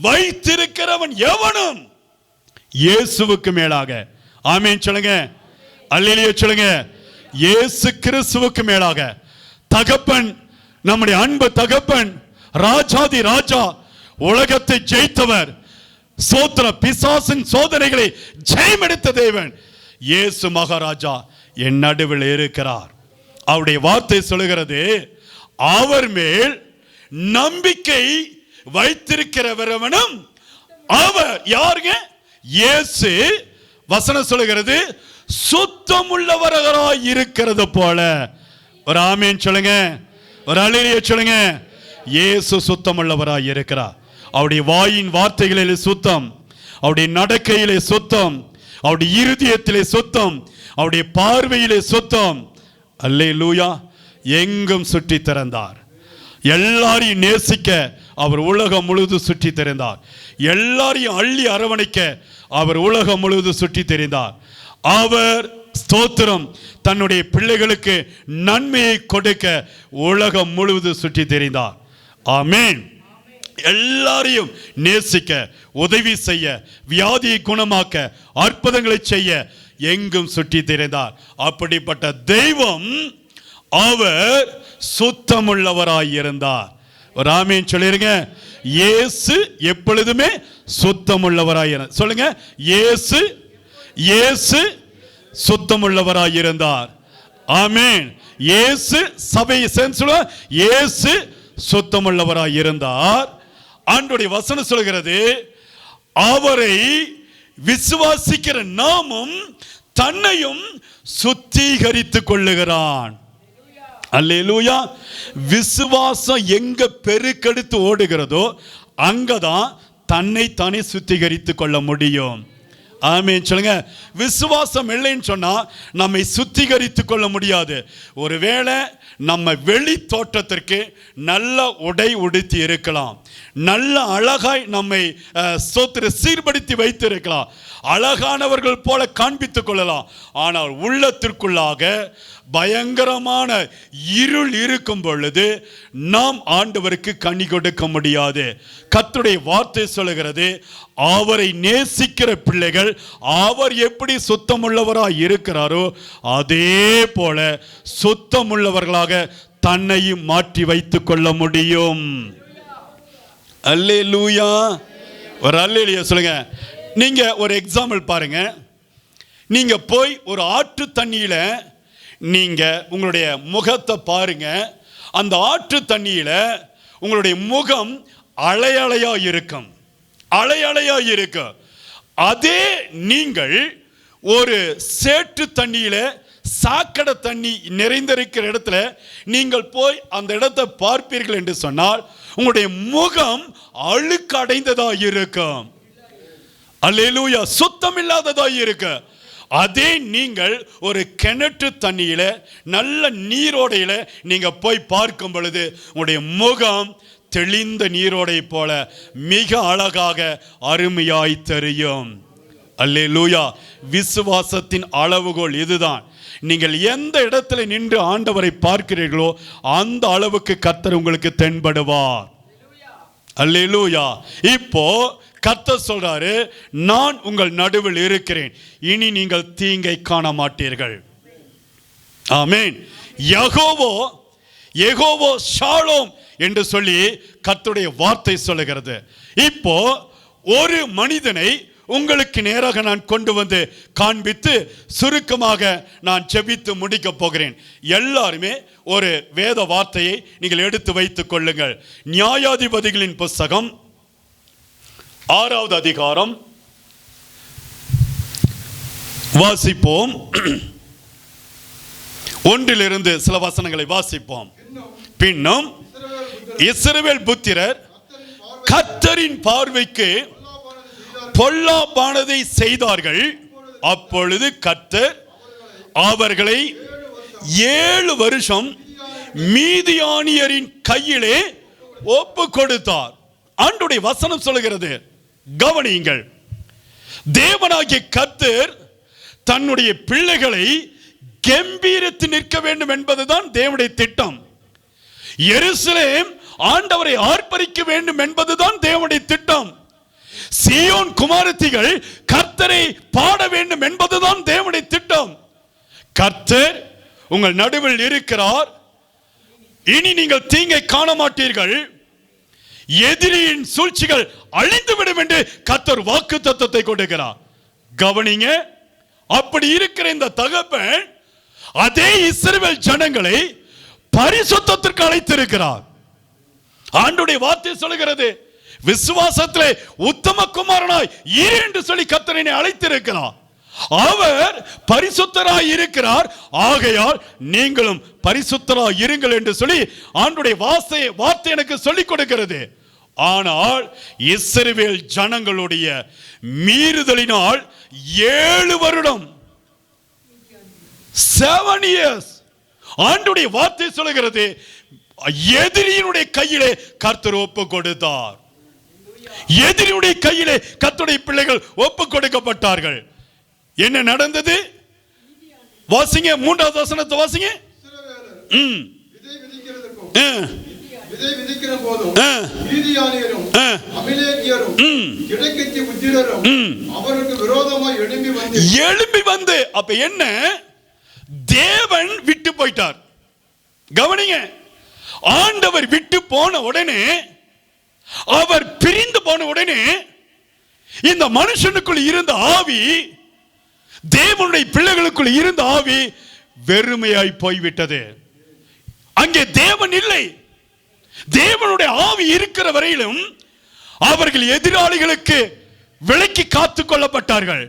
வைத்திருக்கிறவன் எவனும் இயேசுவுக்கு மேலாக, ஆமென் சொல்லுங்க, அல்லேலூயா சொல்லுங்க, இயேசு கிறிஸ்துவுக்கு மேலாக தகப்பன், நம்முடைய அன்பு தகப்பன், ராஜாதி ராஜா, உலகத்தை ஜெயித்தவர், சோத்திர பிசாசின் சோதனைகளை ஜெயமெடுத்த தேவன் இயேசு மகாராஜா என் நடுவில் இருக்கிறார். அவருடைய வார்த்தை சொல்லுகிறது, அவர் மேல் நம்பிக்கை வைத்திருக்கிறவனும் அவர் யாருங்க? இயேசு. வசனம் சொல்லுகிறது, சுத்தமுள்ளவராய் இருக்கிறது போல. ஒரு ஆமென் சொல்லுங்க, ஒரு அல்லேலூயா சொல்லுங்க. இயேசு சுத்தமுள்ளவராய் இருக்கிறார். அவருடைய வாயின் வார்த்தைகளிலே சுத்தம், அவருடைய நடக்கையிலே சுத்தம், அவருடைய இருதயத்திலே சுத்தம், அவருடைய பார்வையிலே சுத்தம். அல்லேலூயா. எங்கும் சுற்றி திறந்தார். எல்லாரையும் நேசிக்க அவர் உலகம் முழுவதும் சுற்றி திறந்தார். எல்லாரையும் அள்ளி அரவணைக்க அவர் உலகம் முழுவதும் சுற்றி திறந்தார். அவர் ஸ்தோத்திரம் தன்னுடைய பிள்ளைகளுக்கு நன்மையை கொடுக்க உலகம் முழுவதும் சுற்றி திறந்தார். ஆமென். எல்லாரையும் நேசிக்க, உதவி செய்ய, வியாதியை குணமாக்க, அற்புதங்களை செய்ய எங்கும் சுற்றி திறந்தார். அப்படிப்பட்ட தெய்வம் அவர் சுத்தமுள்ளவராய் இருந்தார். ஒரு ஆமென் சொல்லிருங்க. இயேசு எப்பொழுதுமே சுத்தமுள்ளவராய் இருந்தார். சொல்லுங்க, இயேசு சுத்தமுள்ளவராய் இருந்தார். ஆமென். இயேசு சபையை சேர்ந்து இயேசு சுத்தமுள்ளவராய் இருந்தார். ஆண்டவருடைய வசனம் சொல்கிறது, அவரை விசுவாசிக்கிற நாமும் தன்னையும் சுத்திகரித்துக் கொள்ளுகிறான். அல்லேலூயா. விசுவாசம் எங்க பெருக்கெடுத்து ஓடுகிறதோ அங்கதான் தன்னை தானே சுத்திகரித்துக் கொள்ள முடியும். ஆமென் சொல்லுங்க. விசுவாசம் இல்லைன்னு சொன்னா நம்மை சுத்திகரித்துக் கொள்ள முடியாது. ஒருவேளை நம்ம வெளி தோற்றத்திற்கு நல்ல உடை உடுத்தி இருக்கலாம், நல்ல அழகாய் நம்மை சீர்படுத்தி வைத்து இருக்கலாம், அழகானவர்கள் போல காண்பித்துக் கொள்ளலாம். ஆனால் உள்ளத்திற்குள்ளாக பயங்கரமான இருள் இருக்கும் பொழுது நாம் ஆண்டவருக்கு கனி கொடுக்க முடியாது. கர்த்தருடைய வார்த்தை சொல்லுகிறது, அவரை நேசிக்கிற பிள்ளைகள் அவர் எப்படி சுத்தமுள்ளவராய் இருக்கிறாரோ அதே போல சுத்தமுள்ளவர்களாக தன்னையும் மாற்றி வைத்துக் கொள்ள முடியும். அல்லேலூயா. ஒரு அல்லேலூயா சொல்லுங்க. நீங்க ஒரு எக்ஸாம்பிள் பாருங்க. நீங்க போய் ஒரு ஆற்று தண்ணியில நீங்க உங்களுடைய முகத்தை பாருங்க. அந்த ஆற்று தண்ணியில உங்களுடைய முகம் அலையலையா இருக்கும், அலையலையா இருக்கும். அதே நீங்கள் ஒரு சேற்று தண்ணியில, சாக்கடை தண்ணி நிறைந்திருக்கிற இடத்துல நீங்கள் போய் அந்த இடத்தை பார்ப்பீர்கள் என்று சொன்னால் உங்களுடைய முகம் அழுக்கு அடைந்ததா இருக்கும். அல்லேலூயா. சுத்தம் இல்லாததா இருக்கு. அதே நீங்கள் ஒரு கிணற்று தண்ணியில, நல்ல நீரோடையில நீங்க போய் பார்க்கும் பொழுது உங்களுடைய முகம் தெளிந்த நீரோடை போல மிக அழகாக அருமையாய் தெரியும். அல்லேலூயா. விசுவாசத்தின் அளவுகோல் இதுதான். நீங்கள் எந்த இடத்துல நின்று ஆண்டவரை பார்க்கிறீர்களோ அந்த அளவுக்கு கர்த்தர் உங்களுக்கு தென்படுவார். அல்லேலூயா. இப்போ கர்த்தர் சொல்றாரு, நான் உங்கள் நடுவில் இருக்கிறேன், இனி நீங்கள் தீங்கை காண மாட்டீர்கள். ஆமென். யெகோவா ஷாலோம் என்று சொல்லி கர்த்தருடைய வார்த்தை சொல்லுகிறது. இப்போ ஒரு மனிதனை உங்களுக்கு நேராக நான் கொண்டு வந்து காண்பித்து சுருக்கமாக நான் ஜெபித்து முடிக்க போகிறேன். எல்லாருமே ஒரு வேத வார்த்தையை நீங்கள் எடுத்து வைத்துக் கொள்ளுங்கள். நியாயாதிபதிகளின் புஸ்தகம் 6வது அதிகாரம் வாசிப்போம். 1 சில வசனங்களை வாசிப்போம். பின்னும் இஸ்ரவேல் புத்திரர் கர்த்தரின் பார்வைக்கு பொல்லாப்பானதை செய்தார்கள். அப்பொழுது கர்த்தர் அவர்களை 7 வருஷம் மீதியானியரின் கையிலே ஒப்பு கொடுத்தார். ஆண்டவருடைய வசனம் சொல்லுகிறது, கவனியுங்கள். தேவனாகிய கர்த்தர் தன்னுடைய பிள்ளைகளை கம்பீரித்து நிற்க வேண்டும் என்பதுதான் தேவனுடைய திட்டம். எருசலேம் ஆண்டவரை ஆர்ப்பரிக்க வேண்டும் என்பதுதான் தேவனுடைய திட்டம். சீயோன் குமாரத்திகள் கர்த்தரை பாட வேண்டும் என்பதுதான் தேவனுடைய திட்டம். கர்த்தர் உங்கள் நடுவில் இருக்கிறார், இனி நீங்கள் தீங்கை காண மாட்டீர்கள், எதிரியின் சூழ்ச்சிகள் அழிந்துவிடும் என்று கர்த்தர் வாக்குத்தத்தத்தை கொடுக்கிறார். கவனிங்க, அப்படி இருக்கிற இந்த தகப்பன் அதே இஸ்ரவேல் ஜனங்களை பரிசுத்தத்திற்கு அழைத்திருக்கிறார். ஆண்டவருடைய வார்த்தை சொல்கிறது, விசுவாசத்திலே உத்தம குமாரனாய் இரு என்று சொல்லி கர்த்தர் என்னை அழைத்திருக்கிறார். அவர் பரிசுத்தராய் இருக்கிறார், ஆகையால் நீங்களும் பரிசுத்தராய் இருங்கள் என்று சொல்லி ஆண்டவருடைய வார்த்தை எனக்கு சொல்லிக் கொடுக்கிறது. ஆனால் இஸ்ரவேல் ஜனங்களுடைய மீறுதலினால் 7 வருடம் 7 years ஆண்டவருடைய வார்த்தை சொல்கிறது, எதிரியினுடைய கையிலே கர்த்தர் ஒப்பு கொடுத்தார். எதிரியுடைய கையிலே கர்த்தருடைய பிள்ளைகள் ஒப்பு கொடுக்கப்பட்டார்கள். என்ன நடந்தது? வாசிங்க, 3வது வசனத்தை வாசிங்க. விதை விதிக்கிற போதும் மீதியானியரும் அமிலேக்கியரும் கிழக்கத்தி புத்திரரும் அவருக்கு விரோதமாய் எழும்பி வந்து, அப்ப என்ன? தேவன் விட்டு போயிட்டார். கவனிங்க, ஆண்டவர் விட்டு போன உடனே, அவர் பிரிந்து போன உடனே இந்த மனுஷனுக்குள் இருந்த ஆவி, தேவனுடைய பிள்ளைகளுக்குள் இருந்த ஆவி வெறுமையாய் போய்விட்டது. அங்கே தேவன் இல்லை. தேவனுடைய ஆவி இருக்கிற வரையிலும் அவர்கள் எதிராளிகளுக்கு விலக்கி காத்துக் கொள்ளப்பட்டார்கள்.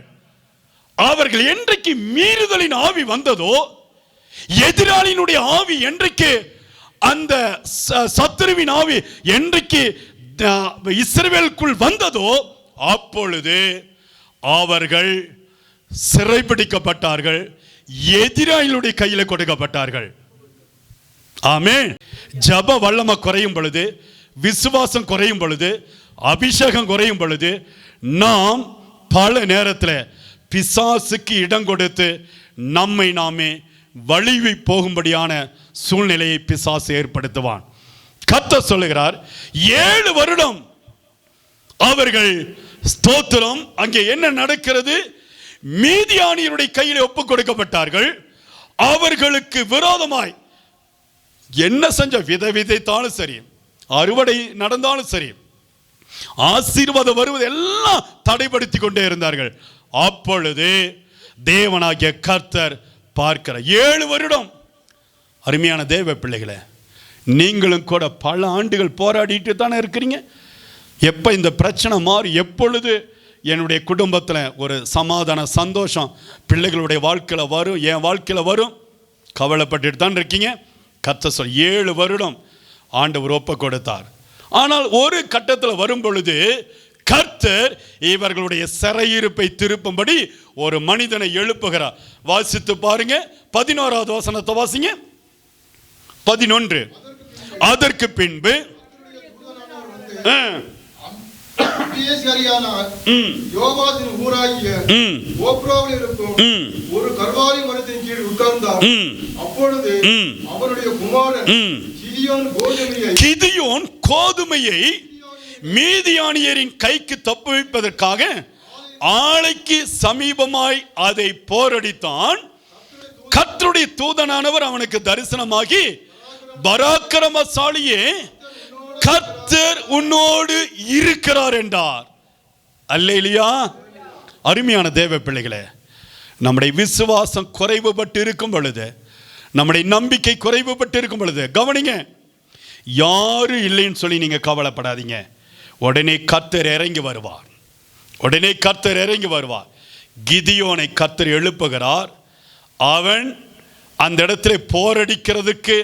அவர்கள் என்றைக்கு மீறுதலின் ஆவி வந்ததோ, எதிராளியினுடைய ஆவி என்றைக்கு, அந்த சத்துருவின் ஆவி என்றைக்கு இஸ்ரவேலுக்குள் வந்ததோ, அப்பொழுது அவர்கள் சிறைபிடிக்கப்பட்டார்கள், எதிராளிகளுடைய கையில கொடுக்கப்பட்டார்கள். ஆமென். ஜப வல்லமை குறையும் பொழுது, விசுவாசம் குறையும் பொழுது, அபிஷேகம் குறையும் பொழுது, நாம் பல நேரத்தில் பிசாசுக்கு இடம் கொடுத்து நம்மை நாமே வழிவி போகும்படியான சூழ்நிலையை பிசாசு ஏற்படுத்துவான். கர்த்தர் சொல்லுகிறார், 7 வருடம் அவர்கள் ஸ்தோத்திரம். அங்கே என்ன நடக்கிறது? மீதியானியருடைய கையில் ஒப்புக் கொடுக்கப்பட்டார்கள். அவர்களுக்கு விரோதமாய் என்ன செஞ்ச, விதைத்தாலும் சரி, அறுவடை நடந்தாலும் சரி, ஆசீர்வாதம் வருவது எல்லாம் தடைப்படுத்தி கொண்டே இருந்தார்கள். அப்பொழுது தேவனாகிய கர்த்தர் பார்க்கிறார். 7 வருடம். அருமையான தேவ பிள்ளைகளே, நீங்களும் கூட பல ஆண்டுகள் போராடிட்டு தானே இருக்கிறீங்க. எப்போ இந்த பிரச்சனை மாறி, எப்பொழுது என்னுடைய குடும்பத்தில் ஒரு சமாதான சந்தோஷம் பிள்ளைகளுடைய வாழ்க்கையில் வரும், என் வாழ்க்கையில் வரும், கவலைப்பட்டுட்டு தான் இருக்கீங்க. கர்த்தர் சொல், 7 வருடம் ஆண்டவர் ஒப்பு கொடுத்தார். ஆனால் ஒரு கட்டத்தில் வரும் பொழுது கர்த்தர் இவர்களுடைய சிறையிருப்பை திருப்பும்படி ஒரு மனிதனை எழுப்புகிறார். வாசித்து பாருங்க, 11வது வசனத்தை வாசிங்க. 11. அதற்கு பின்பு யோவாசின் ஊராகிய ஓப்ராவில் இருக்கும் ஒரு கர்வாலி மரத்தின் கீழ் உட்கார்ந்தார். அப்பொழுது அவருடைய குமாரன் கிதியோன் கோதுமையை மீதியானியரின் கைக்கு தப்புவிப்பதற்காக ஆலைக்கு சமீபமாய் அதை போரடித்தான். கர்த்தருடைய தூதனானவர் அவனுக்கு தரிசனமாகி, பராக்கிரமசாலியே, கர்த்தர் உன்னோடு இருக்கிறார் என்றார். அல்லேலூயா. அருமையான தேவ பிள்ளைகளே, நம்முடைய விசுவாசம் குறைவுபட்டு இருக்கும் பொழுது, நம்முடைய நம்பிக்கை குறைவுபட்டு இருக்கும் பொழுது, கவனிங்க, யாரும் இல்லைன்னு சொல்லி நீங்க கவலைப்படாதீங்க. உடனே கர்த்தர் இறங்கி வருவார். உடனே கர்த்தர் இறங்கி வருவார். கிதியோனை கர்த்தர் எழுப்புகிறார். அவன் அந்த இடத்துல போரடிக்கிறதுக்கு,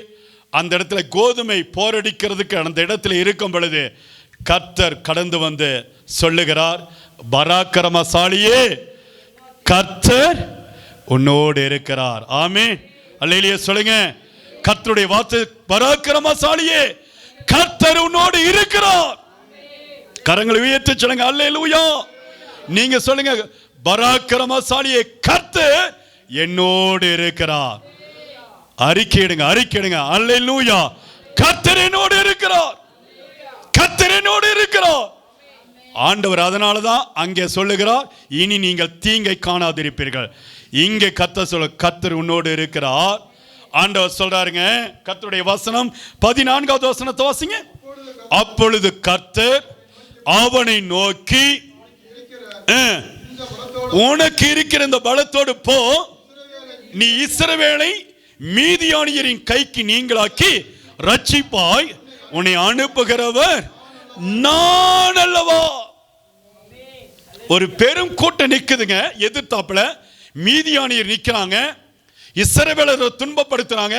அந்த இடத்துல கோதுமை போரடிக்கிறதுக்கு அந்த இடத்துல இருக்கும் பொழுது கர்த்தர் கடந்து வந்து சொல்லுகிறார், பராக்கிரமசாலியே, கர்த்தர் உன்னோடு இருக்கிறார். ஆமென். அல்லேலூயா சொல்லுங்க. கர்த்தருடைய வார்த்தை, பராக்கிரமசாலியே, கர்த்தர் உன்னோடு இருக்கிறார். கரங்களை உயர்த்தி சொல்லுங்க அல்லேலூயா. நீங்க சொல்லுங்க, பராக்கிரமசாலியே கர்த்தர் என்னோடு இருக்கிறார். அறிக்கையிடுங்க, அறிக்கையிடுங்க அல்லேலூயா. கர்த்தர் என்னோடு இருக்கிறார், கர்த்தர் என்னோடு இருக்கிறார். ஆண்டவர் அதனாலதான் அங்கே சொல்லுகிறார், இனி நீங்கள் தீங்கை காணாதிருப்பீர்கள். இங்கே கர்த்தர் சொல்ல, கர்த்தர் உன்னோடு இருக்கிறார். ஆண்டவர் சொல்றாருங்க, கர்த்தருடைய வசனம் 14வது வசனத்தை வாசிங்க. அப்பொழுது கர்த்தர் அவனை நோக்கி, உனக்கு இருக்கிற இந்த பலத்தோடு போ, நீ இஸ்ரவேலை மீதியானியரின் கைக்கு நீங்களாக்கி ரட்சிப்பாய், உன்னை அனுப்புகிறவர் நான் அல்லவா. ஒரு பெரும் கூட்டம் நிக்குதுங்க எதிர்த்தாப்புல. மீதியானியர் நிக்கிறாங்க, இஸ்ரவேலரை துன்பப்படுத்துறாங்க.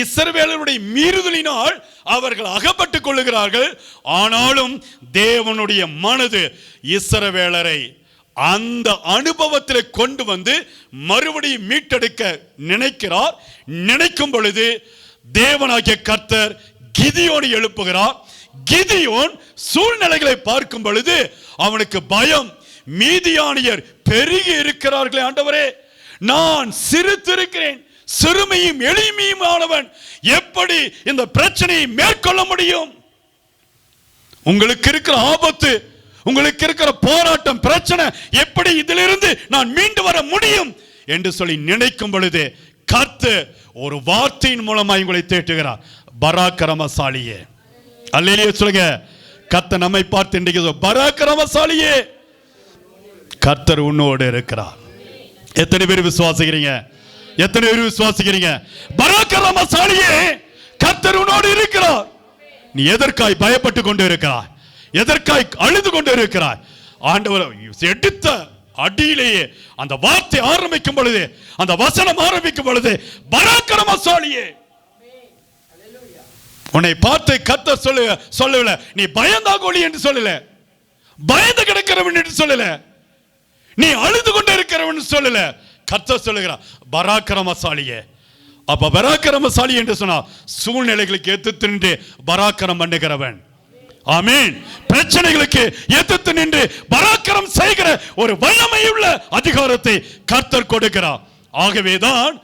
இஸ்ரவேலருடைய மீறுதலினால் அவர்கள் அகப்பட்டுக் கொள்ளுகிறார்கள். ஆனாலும் தேவனுடைய மனது இஸ்ரவேலரை அந்த அனுபவத்தில் கொண்டு வந்து மறுபடியும் மீட்டெடுக்க நினைக்கிறார். நினைக்கும் பொழுது தேவனாகிய கர்த்தர் கிதியோனை எழுப்புகிறார். கிதியோன் சூழ்நிலைகளை பார்க்கும் பொழுது அவனுக்கு பயம். மீதியானியர் பெருகி இருக்கிறார்களே, ஆண்டவரே நான் சிறுத்திருக்கிறேன், சிறுமையும் எளிமையுமானவன், எப்படி இந்த பிரச்சனையை மேற்கொள்ள முடியும்? உங்களுக்கு இருக்கிற ஆபத்து, உங்களுக்கு இருக்கிற போராட்டம், பிரச்சனை, எப்படி இதிலிருந்து நான் மீண்டு வர முடியும் என்று சொல்லி நினைக்கும் பொழுது கர்த்தர் ஒரு வார்த்தையின் மூலமாக உங்களை தேற்றுகிறார். பராக்கிரமசாலியே, அல்லேலூயா சொல்லுங்க. கர்த்தர் நம்மை பார்த்து இன்றைக்கு, பராக்கிரமசாலியே கர்த்தர் உன்னோடு இருக்கிறார். எத்தனை பேர் விசுவாசிக்கிறீங்க? எத்தனை பேர் விசுவாசிக்கிறீங்க? பராக்கிரமசாலியே கர்த்தர் உன்னோடு இருக்கிறார். நீ எதற்காய் பயப்பட்டு கொண்டு இருக்கிறாய்? எதற்காய் அழுது கொண்டு இருக்கிறாய்? ஆண்டவர் எடுத்த அடியிலேயே அந்த வார்த்தை ஆரம்பிக்கும் பொழுது, அந்த வசனம் ஆரம்பிக்கும் பொழுது, பராக்கிரமசாலியே உன்னை பார்த்து கர்த்தர் சொல்லல, நீ பயந்தாங்கோலி என்று சொல்லல, பயந்து கிடக்கிறவன் என்று சொல்லல, நீ அழுது கொண்டு இருக்கிறவன் சொல்லல. கர்த்தர் சொல்லுகிறார் பராக்கிரமசாலியே. அப்ப பராக்கிரமசாலி என்று சொன்னா சூழ்நிலைகளுக்கு எதிர்த்து நின்று பராக்கிரம் பண்ணுகிறவன். ஆமென். பிரச்சனைகளுக்கு எதிர்த்து நின்று பராக்கிரம் செய்கிற ஒரு வல்லமையுள்ள அதிகாரத்தை கர்த்தர் கொடுக்கிறார். ஆகவேதான்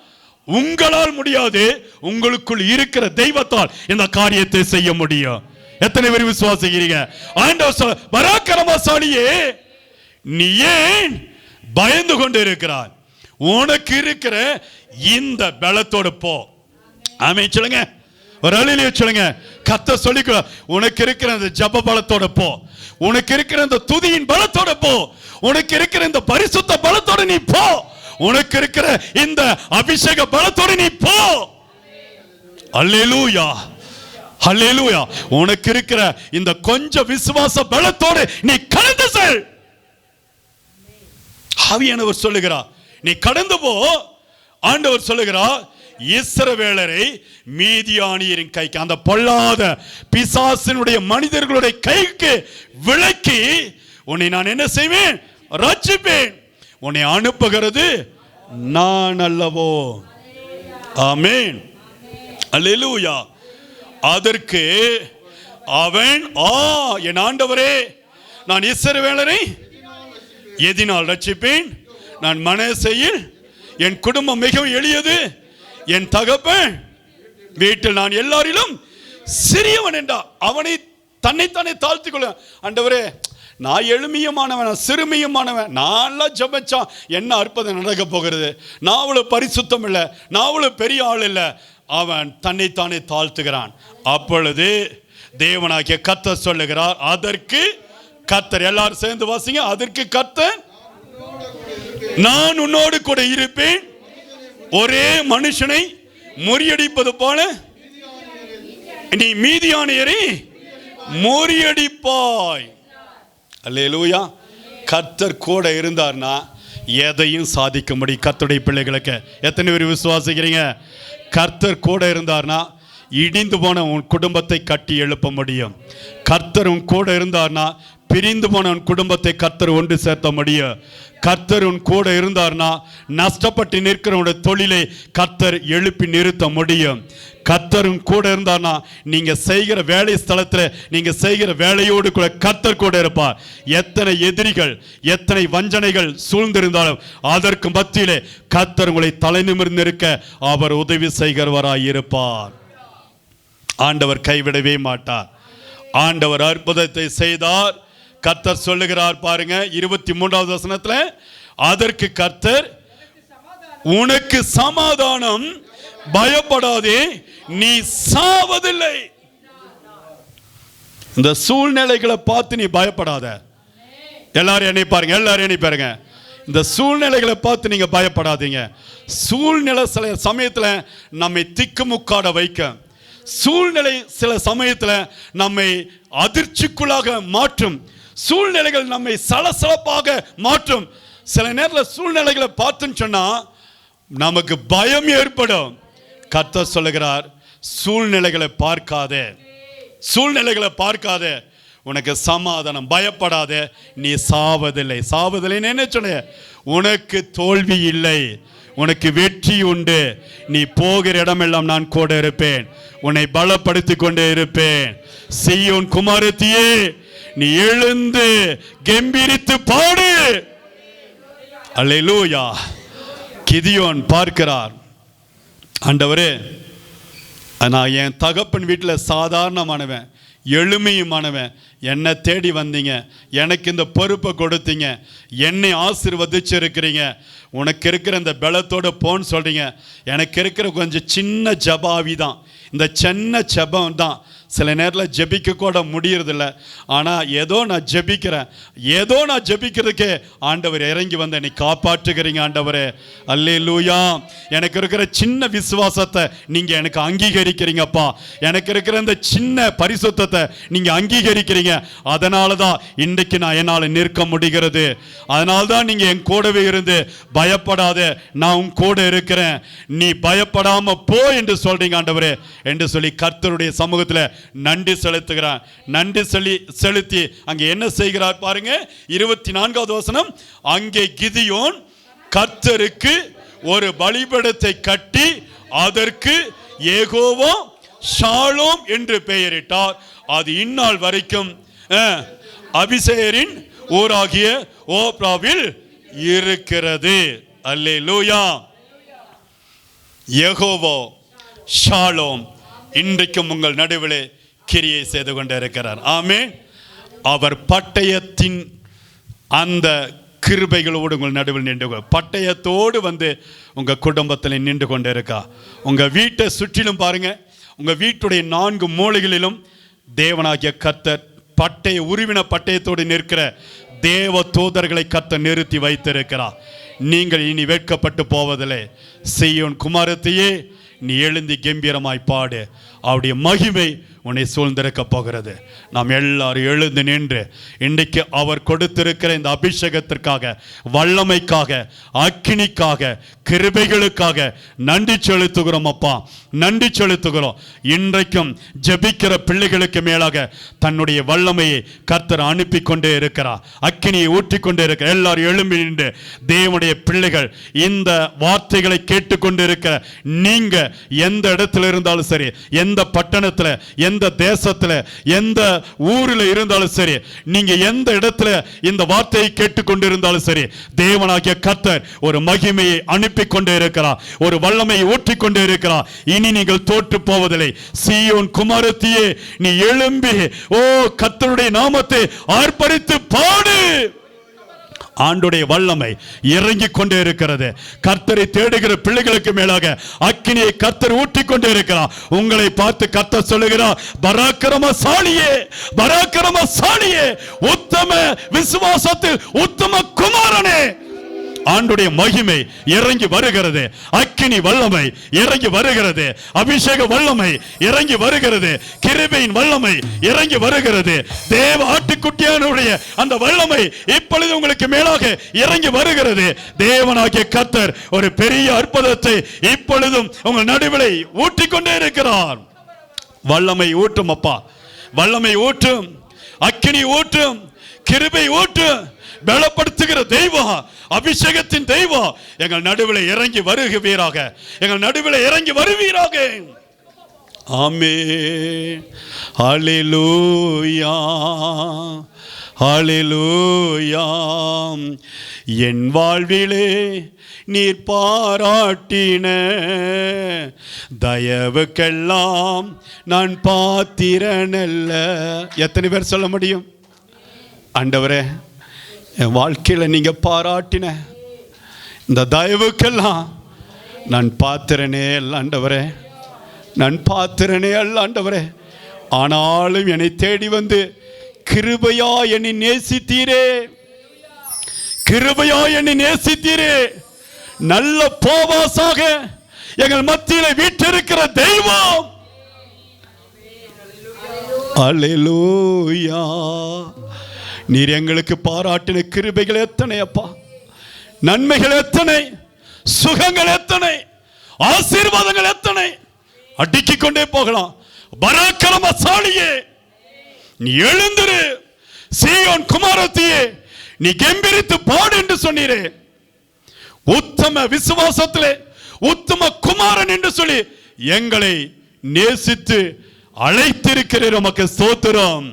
உங்களால் முடியாது, உங்களுக்குள் இருக்கிற தெய்வத்தால் இந்த காரியத்தை செய்ய முடியும். எத்தனை பேர் விசுவாசிக்கிறீங்க? ஆண்டவர் பராக்கிரமசாலியே நீ ஏன் பயந்து கொண்டு இருக்கிறாய்? உனக்கு இருக்கிற இந்த பலத்தோடு போ. ஆமென் சொல்லுங்க, ஒரு அல்லேலூயா சொல்லுங்க. கர்த்தர் சொல்லிக்க, உனக்கு இருக்கிற அந்த ஜெப பலத்தோட போ, உனக்கு இருக்கிற இந்த துதியின் பலத்தோட போ, உனக்கு இருக்கிற இந்த பரிசுத்த பலத்தோட நீ போ, உனக்கு இருக்கிற இந்த அபிஷேக பலத்தோட நீ போ. அல்லேலூயா, அல்லேலூயா. உனக்கு இருக்கிற இந்த கொஞ்சம் விசுவாச பலத்தோடு நீ கடந்து செல். ஆவியானவர் சொல்லுகிறார், நீ கடந்து போ. ஆண்டவர் சொல்லுகிறார், இஸ்ரவேலரை மீதியானியரின் கைக்கு, அந்த பொல்லாத பிசாசினுடைய மனிதர்களுடைய கைக்கு விலக்கி உன்னை நான் என்ன செய்வேன்? ரட்சிப்பேன். உன்னை அனுப்புகிறது நான் அல்லவோ. ஆமென், அல்லேலூயா. அதற்கு அவன், என் ஆண்டவரே, நான் இஸ்ரவேலரை எதினால் ரட்சிப்பேன்? நான் மனசையில் என் குடும்பம் மிகவும் எளியது, என் தகப்பன் வீட்டில் நான் எல்லாரிலும் சிறியவன் என்றார். அவனை தன்னைத்தானே தாழ்த்திக் கொள்ள, ஆண்டவரே நான் எளிமையுமானவன், சிறுமியுமானவன், நான் ஜெபச்சா என்ன அற்புதம் நடக்க போகிறது? நான் அவ்வளவு பரிசுத்தம் இல்லை, நான் அவ்வளவு பெரிய ஆள் இல்லை. அவன் தன்னைத்தானே தாழ்த்துகிறான். அப்பொழுது தேவனாகிய கர்த்தர் சொல்லுகிறார், அதற்கு கர்த்தர், எல்லாரும் சேர்ந்து வாசிங்க. அதற்கு கர்த்தர், நான் உன்னோடு கூட இருப்பேன், ஒரே மனுஷனை முறியடிப்பது போல நீ மீதியானியரை முறியடிப்பாய். அல்லேலூயா. கர்த்தர் கூட இருந்தார்னா எதையும் சாதிக்க முடியும். கர்த்தருடைய பிள்ளைகளுக்கு எத்தனை பேர் விசுவாசிக்கிறீங்க? கர்த்தர் கூட இருந்தார்னா இடிந்து போன உன் குடும்பத்தை கட்டி எழுப்ப முடியும். கர்த்தர் உன் கூட இருந்தார்னா பிரிந்து போன உன் குடும்பத்தை கர்த்தர் ஒன்று சேர்த்த முடியும். கர்த்தர் உன் கூட இருந்தார்னா நஷ்டப்பட்டு நிற்கிறவனுடைய தொழிலை கர்த்தர் எழுப்பி நிறுத்த முடியும். கர்த்தர் உன் கூட இருந்தார்னா நீங்க செய்கிற வேலை ஸ்தலத்தில் நீங்க செய்கிற வேலையோடு கூட கர்த்தர் கூட இருப்பார். எத்தனை எதிரிகள் எத்தனை வஞ்சனைகள் சூழ்ந்திருந்தாலும் அதற்கு மத்தியிலே கர்த்தர் உங்களை தலை நிமிர்ந்து இருக்க அவர் உதவி செய்கிறவராய் இருப்பார். ஆண்டவர் கைவிடவே மாட்டார். ஆண்டவர் அற்புதத்தை செய்தார். கர்த்தர் சொல்லுகிறார் பாருங்க 23வது வசனத்துல, அதற்கு கர்த்தர் உனக்கு சமாதானம், பயப்படாதே, நீ சாவதில்லை. இந்த சூழ்நிலைகளை பார்த்து நீ பயப்படாத. எல்லாரும் என்னை பாருங்க. இந்த சூழ்நிலைகளை பார்த்து நீங்க பயப்படாதீங்க. சூழ்நிலை சில சமயத்துல நம்மை திக்குமுக்காட வைக்க, சூழ்நிலை சில சமயத்துல நம்மை அதிர்ச்சிக்குள்ளாக மாற்றும். சூழ்நிலைகள் நம்மை சலசலப்பாக மாற்றும். சில நேரத்தில் சூழ்நிலைகளை பார்த்துன்னு சொன்னா நமக்கு பயம் ஏற்படும். கர்த்தர் சொல்லுகிறார், சூழ்நிலைகளை பார்க்காதே, உனக்கு சமாதானம், பயப்படாதே, நீ சாவதில்லை. சாவதில்லைன்னு என்ன சொன்ன? உனக்கு தோல்வி இல்லை, உனக்கு வெற்றி உண்டு. நீ போகிற இடமெல்லாம் நான் கூட இருப்பேன், உன்னை பலப்படுத்திக் கொண்டே இருப்பேன். சீயோன் குமாரத்தியே, நீ எழுந்து கெம்பீரித்து பாடு. அல்லேலூயா. கிதியோன் பார்க்கிறார், ஆண்டவரே, நான் என் தகப்பன் வீட்டில் சாதாரணமானவன், எளிமையுமானவன், என்னை தேடி வந்தீங்க, எனக்கு இந்த பொறுப்பை கொடுத்தீங்க, என்னை ஆசீர்வதிச்சிருக்கிறீங்க, உனக்கு இருக்கிற இந்த பலத்தோட போன்னு சொல்றீங்க. எனக்கு இருக்கிற கொஞ்சம் சின்ன ஜபாவி தான், இந்த சின்ன ஜபம் தான். சில நேரத்தில் ஜெபிக்க கூட முடியறதில்ல. ஆனால் ஏதோ நான் ஜெபிக்கிறதுக்கே ஆண்டவர் இறங்கி வந்து என்னை காப்பாற்றுகிறீங்க. ஆண்டவரே, அல்லேலூயா. எனக்கு இருக்கிற சின்ன விசுவாசத்தை நீங்கள் எனக்கு அங்கீகரிக்கிறீங்கப்பா. எனக்கு இருக்கிற இந்த சின்ன பரிசுத்தத்தை நீங்கள் அங்கீகரிக்கிறீங்க. அதனால தான் இன்றைக்கு நான் என்னால் நிற்க முடிகிறது. அதனால தான் நீங்கள் என் கூடவே இருந்து பயப்படாத, நான் உன் கூட இருக்கிறேன், நீ பயப்படாம போ என்று சொல்றீங்க ஆண்டவரே என்று சொல்லி கர்த்தருடைய சமூகத்தில் நன்றி செலுத்துகிறார். நன்றி செலுத்தி அங்கே என்ன செய்கிறார் பாருங்க. 24வது வசனம், அங்கே கிதியோன் கர்த்தருக்கு ஒரு பலிபீடத்தை கட்டி அதற்கு யெகோவா ஷாலோம் என்று பெயரிட்டார். அது இந்நாள் வரைக்கும் அபிஷேகரின் ஊராகிய ஓப்ராவில் இருக்கிறது. அல்லேலூயா. யெகோவா ஷாலோம் இன்றைக்கும் உங்கள் நடுவிலே கிரியை செய்து கொண்டிருக்கிறார். ஆமென். அவர் பட்டயத்தின் அந்த கிருபைகளோடு உங்கள் நடுவில் நின்று, பட்டயத்தோடு வந்து உங்கள் குடும்பத்தில் நின்று கொண்டு இருக்கா. உங்கள் வீட்டை சுற்றிலும் பாருங்க, உங்கள் வீட்டுடைய 4 மூலைகளிலும் தேவனாகிய கர்த்தர் உருவின பட்டயத்தோடு நிற்கிற தேவ தூதர்களை கர்த்தர் நிறுத்தி வைத்திருக்கிறார். நீங்கள் இனி வெட்கப்பட்டு போவதில்லை. சீயோன் குமாரத்தியே, நீ எழுந்தி கம்பீரமாய் பாடு, அவருடைய மகிமை உன்னை சூழ்ந்திருக்க போகிறது. நாம் எல்லாரும் எழுந்து நின்று இன்றைக்கு அவர் கொடுத்திருக்கிற இந்த அபிஷேகத்திற்காக, வல்லமைக்காக, அக்கினிக்காக, கிருபைகளுக்காக நன்றி செலுத்துகிறோம். அப்பா, நன்றி செலுத்துகிறோம். இன்றைக்கும் ஜெபிக்கிற பிள்ளைகளுக்கு மேலாக தன்னுடைய வல்லமையை கர்த்தர் அனுப்பி கொண்டே இருக்கிறார், அக்கினியை ஊற்றி கொண்டே இருக்கிறார். எல்லாரும் எழும்பி நின்று தேவனுடைய பிள்ளைகள், இந்த வார்த்தைகளை கேட்டுக்கொண்டு இருக்கிற நீங்க எந்த இடத்துல இருந்தாலும் சரி, எந்த பட்டணத்துல, எந்த தேசத்துல, எந்த ஊரில் இருந்தாலும் சரி, நீங்க எந்த இடத்துல இந்த வார்த்தையை கேட்டுக்கொண்டிருந்தாலும் சரி, தேவனாகிய கர்த்தர் ஒரு மகிமையை அனுப்பி கொண்டே இருக்கிறார், ஒரு வல்லமையை ஊற்றிக் கொண்டே இருக்கிறார். இனி நீங்கள் தோற்று போவதில்லை. சீயோன் குமாரத்தியே, நீ எழும்பி கர்த்தருடைய நாமத்தை ஆர்ப்பரித்து பாடு. ஆண்டுடைய வல்லமை இறங்கி கொண்டே இருக்கிறது. கர்த்தரை தேடுகிற பிள்ளைகளுக்கு மேலாக அக்கினியை கர்த்தர் ஊற்றிக் கொண்டே இருக்கிறார். உங்களை பார்த்து கர்த்தர் சொல்லுகிறார், பராக்கிரமசாலியே, பராக்கிரமசாலியே, உத்தம விசுவாசத்தில் உத்தம குமாரனே. ஆண்டுடைய மகிமை இறங்கி வருகிறது, அக்கினி வல்லமை இறங்கி வருகிறது, அபிஷேக வல்லமை இறங்கி வருகிறது, கிருபையின் வல்லமை இறங்கி வருகிறது, தேவ ஆட்டுக்குட்டியானுடைய அந்த வல்லமை இப்பொழுது உங்களுக்கு மேலாக இறங்கி வருகிறது. தேவனாகிய கர்த்தர் ஒரு பெரிய அற்புதத்தை இப்பொழுதும் உங்கள் நடுவிலே ஊற்றிக்கொண்டே இருக்கிறார். வல்லமை ஊற்றும் அப்பா, வல்லமை ஊற்றும், அக்கினி ஊற்றும், கிருபை ஊற்றும், பலப்படுத்துகிற தெய்வம், அபிஷேகத்தின் தெய்வம் எங்கள் நடுவில் இறங்கி வருவீராக, எங்கள் நடுவில் இறங்கி வருவீராக. ஆமென். ஹல்லேலூயா, ஹல்லேலூயா. என் வாழ்விலே நீர் பாராட்டின தயவுக்கெல்லாம் நான் பாத்திரனல்ல. எத்தனை பேர் சொல்ல முடியும்? ஆண்டவரே, என் வாழ்க்கையில் நீங்க பாராட்டின இந்த தயவுக்கெல்லாம் நான் பாத்திரனே அல்ல ஆண்டவரே, நான் பாத்திரனே அல்ல ஆண்டவரே. ஆனாலும் என்னை தேடி வந்து கிருபையா என்னை நேசித்தீரே, கிருபையா என்னை நேசித்தீரே. நல்ல போவாசாக எங்கள் மத்தியில வீற்றிருக்கிற தெய்வம். அல்லேலூயா. நீர் எங்களுக்கு பாராட்டின கிருபைகள் எத்தனை அப்பா, நன்மைகள் எத்தனை, சுகங்கள் எத்தனை, ஆசீர்வாதங்கள் எத்தனை, அடுக்கிக் கொண்டே போகலாம். பராக்கிரமசாலியே, நீ எழுந்திரு, சீயோன் குமாரத்தியே, நீ கெம்பீரித்து பாடு என்று சொன்னீரே. உத்தம விசுவாசத்திலே உத்தம குமாரன் என்று சொல்லி எங்களை நேசித்து அழைத்திருக்கிறீர், உமக்கு ஸ்தோத்திரம்.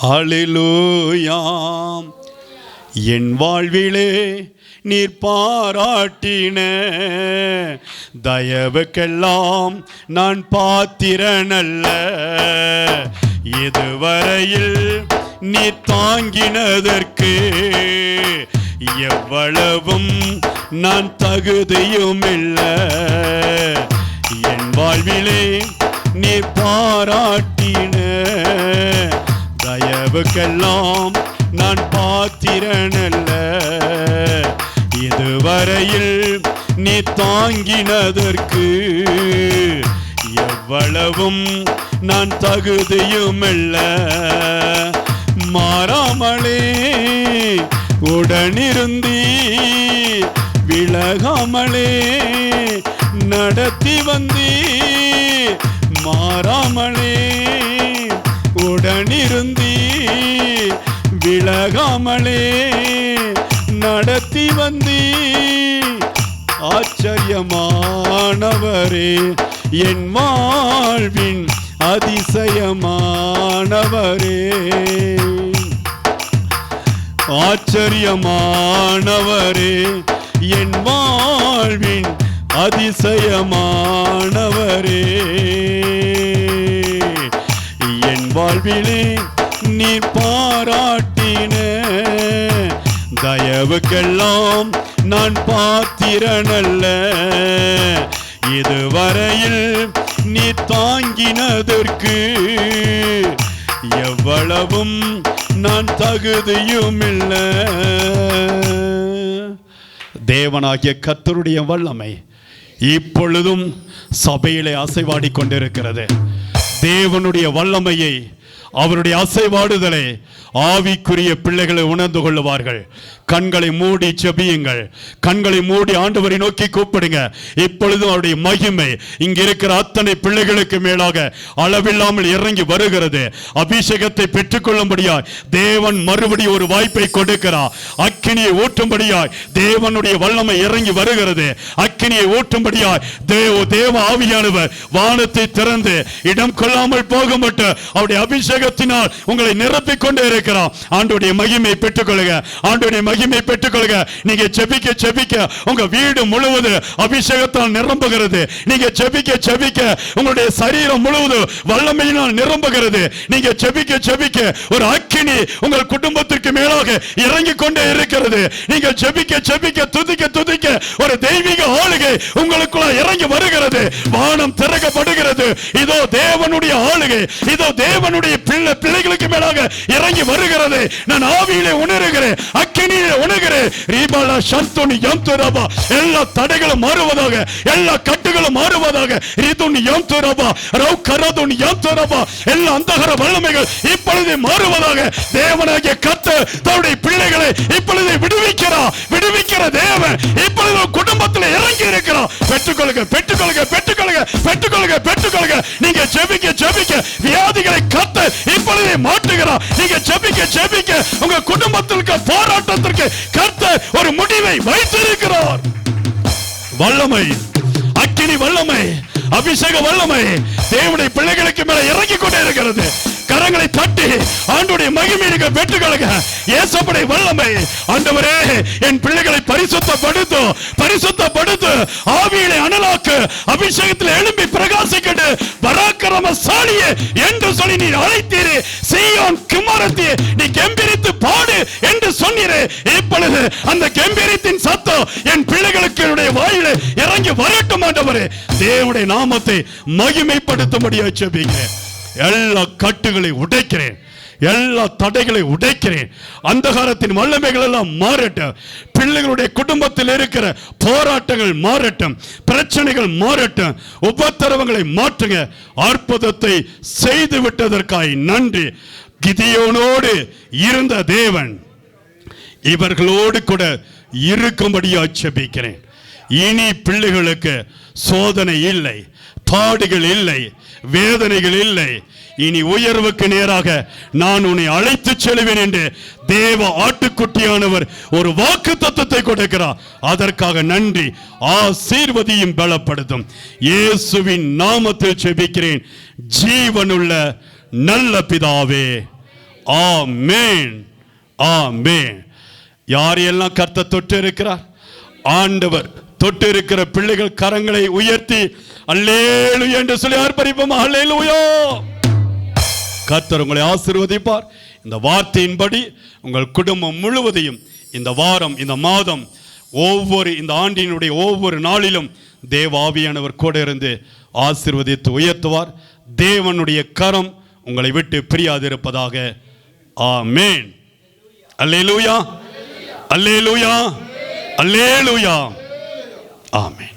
ஹல்லேலூயா. என் வாழ்விலே நீர் பாராட்டின தயவுக்கெல்லாம் நான் பாத்திரனல்ல. இதுவரையில் நீ தாங்கினதற்கு எவ்வளவும் நான் தகுதியும் இல்லை. என் வாழ்விலே நீ பாராட்டின தயவுக்கெல்லாம் நான் பாத்திரனல்ல. இதுவரையில் நீ தாங்கினதற்கு எவ்வளவும் நான் தகுதியும் இல்லை. மாறாமலே உடனிருந்தி விலகாமலே நடத்தி வந்தி. மாறாமலே உடனிருந்தி விலகாமலே நடத்தி வந்தி. ஆச்சரியமானவரே, என் வாழ்வின் அதிசயமானவரே. ஆச்சரியமானவரே, என் வாழ்வின் அதிசயமானவரே. என் வாழ்விலே நீ பாராட்டின தயவுக்கெல்லாம் நான் பாத்திரனல்ல. இதுவரையில் நீ தாங்கினதற்கு எவ்வளவும் நான் தகுதியும் இல்லை. தேவனாகிய கர்த்தருடைய வல்லமை இப்பொழுதும் சபையிலே அசைவாடி கொண்டிருக்கிறது. தேவனுடைய வல்லமையை, அவருடைய அசைவாடுதலை ஆவிக்குரிய பிள்ளைகளை உணர்ந்து கொள்ளுவார்கள். கண்களை மூடி செபியுங்கள், கண்களை மூடி ஆண்டவரை நோக்கி கூப்பிடுங்க. இப்பொழுதும் அவருடைய மகிமை இங்க இருக்கிற அத்தனை பிள்ளைகளுக்கு மேலாக அளவில்லாமல் இறங்கி வருகிறது. அபிஷேகத்தை பெற்றுக்கொள்ளும்படியாய் தேவன் மறுபடியும் ஒரு வாய்ப்பை கொடுக்கிறார். அக்கினியை ஊற்றும்படியாய் தேவனுடைய வல்லமை இறங்கி வருகிறது. அக்கினியை ஊற்றும்படியாய் தேவ ஆவியானவர் வானத்தை திறந்து இடம் கொள்ளாமல் போக மாட்ட அவருடைய அபிஷேகத்தினால் உங்களை நிரப்பிக் கொண்டே இருக்கிறார். ஆண்டவருடைய மகிமை பெற்றுக்கொள்ளுங்க, ஆண்டவருடைய மகிமை பெற்றுக்கொள்ளுங்க. நீங்க ஜெபிக்க ஜெபிக்க உங்க வீடு முழுவதும் அபிஷேகத்தால் நிரம்புகிறது. நீங்க ஜெபிக்க ஜெபிக்க உங்களுடைய சரீரம் முழுவதும் வல்லமையினால் நிரம்புகிறது. நீங்க ஜெபிக்க ஜெபிக்க ஒரு அக்கினி உங்கள் குடும்பத்திற்கு மேலாக இறங்கி கொண்டே இருக்கிறது. நீங்க ஜெபிக்க ஜெபிக்க துதிக்க துதிக்க ஒரு தெய்வீக ஆளுகை உங்களுக்குள்ள இறங்கி வருகிறது. வானம் திறக்கப்படுகிறது. இதோ தேவனுடைய ஆளுகை, இதோ தேவனுடைய பிள்ளைகளுக்கு மேலாக இறங்கி வருகிறது. நான் ஆவியிலே உணர்கிறேன், அக்கினியிலே ஆவியிலே உணர்கிறேன். ரீபாலா சந்துனி யம்துரபா, எல்லா தடைகளும் மாறுவதாக, எல்லா கட்டுகளும் மாறுவதாக. ரிதுனி யம்துரபா ரௌகரதுனி யம்துரபா, எல்லா அந்தகார வல்லமைகள் இப்பொழுது மாறுவதாக. தேவனாகிய கர்த்தர் தன்னுடைய பிள்ளைகளை இப்பொழுது விடுவிக்கிற தேவன் இப்பொழுது குடும்பத்தில் இறங்கி இருக்கிறார். பெற்றுக்கொள்ளுங்க, பெற்றுக்கொள்ளுங்க, பெற்றுக்கொள்ளுங்க, பெற்றுக்கொள்ளுங்க, பெற்றுக்கொள்ளுங்க. நீங்க ஜெபிக்க ஜெபிக்க வியாதிகளை கர்த்தர் இப்பொழுது மாற்றுகிறார். நீங்க ஜெபிக்க ஜெபிக்க உங்க குடும்பத்திற்கு போராட்டத்திற்கு கர்த்தர் ஒரு முடிவை வைத்திருக்கிறார். வல்லமை, அக்கினி வல்லமை, அபிஷேக வல்லமை தேவனுடைய பிள்ளைகளுக்கு மேல இறங்கி கொண்டே இருக்கிறது. கரங்களை தட்டி ஆண்டவருடைய மகிமையை பெற்றுக்கொள்ளுங்க. இயேசுவுடைய வல்லமை, ஆண்டவரே என் பிள்ளைகளை பரிசுத்தப்படுத்து, ஆவியிலே அனலாக்கு, அபிஷேகத்தில் எழும்பி பிரகாசிக்கட்டு, பராக்கிரமசாலியே என்று சொல்லி நீ அழைத்தீரே. சீயோன் குமாரத்தியே, நீ கெம்பீரித்து பாடு என்று சொன்னீரே. இப்பொழுது அந்த கெம்பீரத்தின் சத்தம் என் பிள்ளைகளுக்கு வாயிலே இறங்கி வரட்டும். ஆண்டவரே தேவனுடைய நாமத்தை மகிமைப்படுத்தும்படியாக ஜெபிக்கிறேன். எல்லா கட்டுகளை உடைக்கிறேன், எல்லா தடைகளை உடைக்கிறேன். அந்தகாரத்தின் வல்லமைகள் எல்லாம் மாறட்டும். பிள்ளைகளுடைய குடும்பத்தில் இருக்கிற போராட்டங்கள் மாறட்டும், பிரச்சனைகள் மாறட்டும், உபத்திரவங்களை மாற்றுங்க. அற்புதத்தை செய்து விட்டதற்காய் நன்றி. கிதியோனோடு இருந்த தேவன் இவர்களோடு கூட இருக்கும்படியா ஜெபிக்கிறேன். இனி பிள்ளைகளுக்கு சோதனை இல்லை, பாடுகள் இல்லை, வேதனைகள் இல்லை. இனி உயர்வுக்கு நேராக நான் உன்னை அழைத்து செல்வேன் என்று தேவ ஆட்டுக்குட்டியானவர் ஒரு வாக்கு தத்தத்தை கொடுக்கிறார். அதற்காக நன்றி. ஆசீர்வதியும் பலப்படுத்தும் இயேசுவின் நாமத்தில் ஜெபிக்கிறேன் ஜீவனுள்ள நல்ல பிதாவே, ஆமென், ஆமென். யாரையெல்லாம் கர்த்தர் தொட்டு இருக்கிறார்? ஆண்டவர் தொட்டு இருக்கிற பிள்ளைகள் கரங்களை உயர்த்தி அல்லேலூயா என்று சொல்லி ஆர்ப்பரிப்போம். அல்லேலூயா. கர்த்தர் உங்களை ஆசீர்வதிப்பார். இந்த வார்த்தையின்படி உங்கள் குடும்பம் முழுவதையும் இந்த வாரம், இந்த மாதம், இந்த ஆண்டினுடைய ஒவ்வொரு நாளிலும் தேவ ஆவியானவர் கூட இருந்து ஆசீர்வதித்து உயர்த்துவார். தேவனுடைய கரம் உங்களை விட்டு பிரியாதிருப்பதாக. ஆமென். அல்லேலூயா, அல்லேலூயா, அல்லேலூயா. ஆமென்.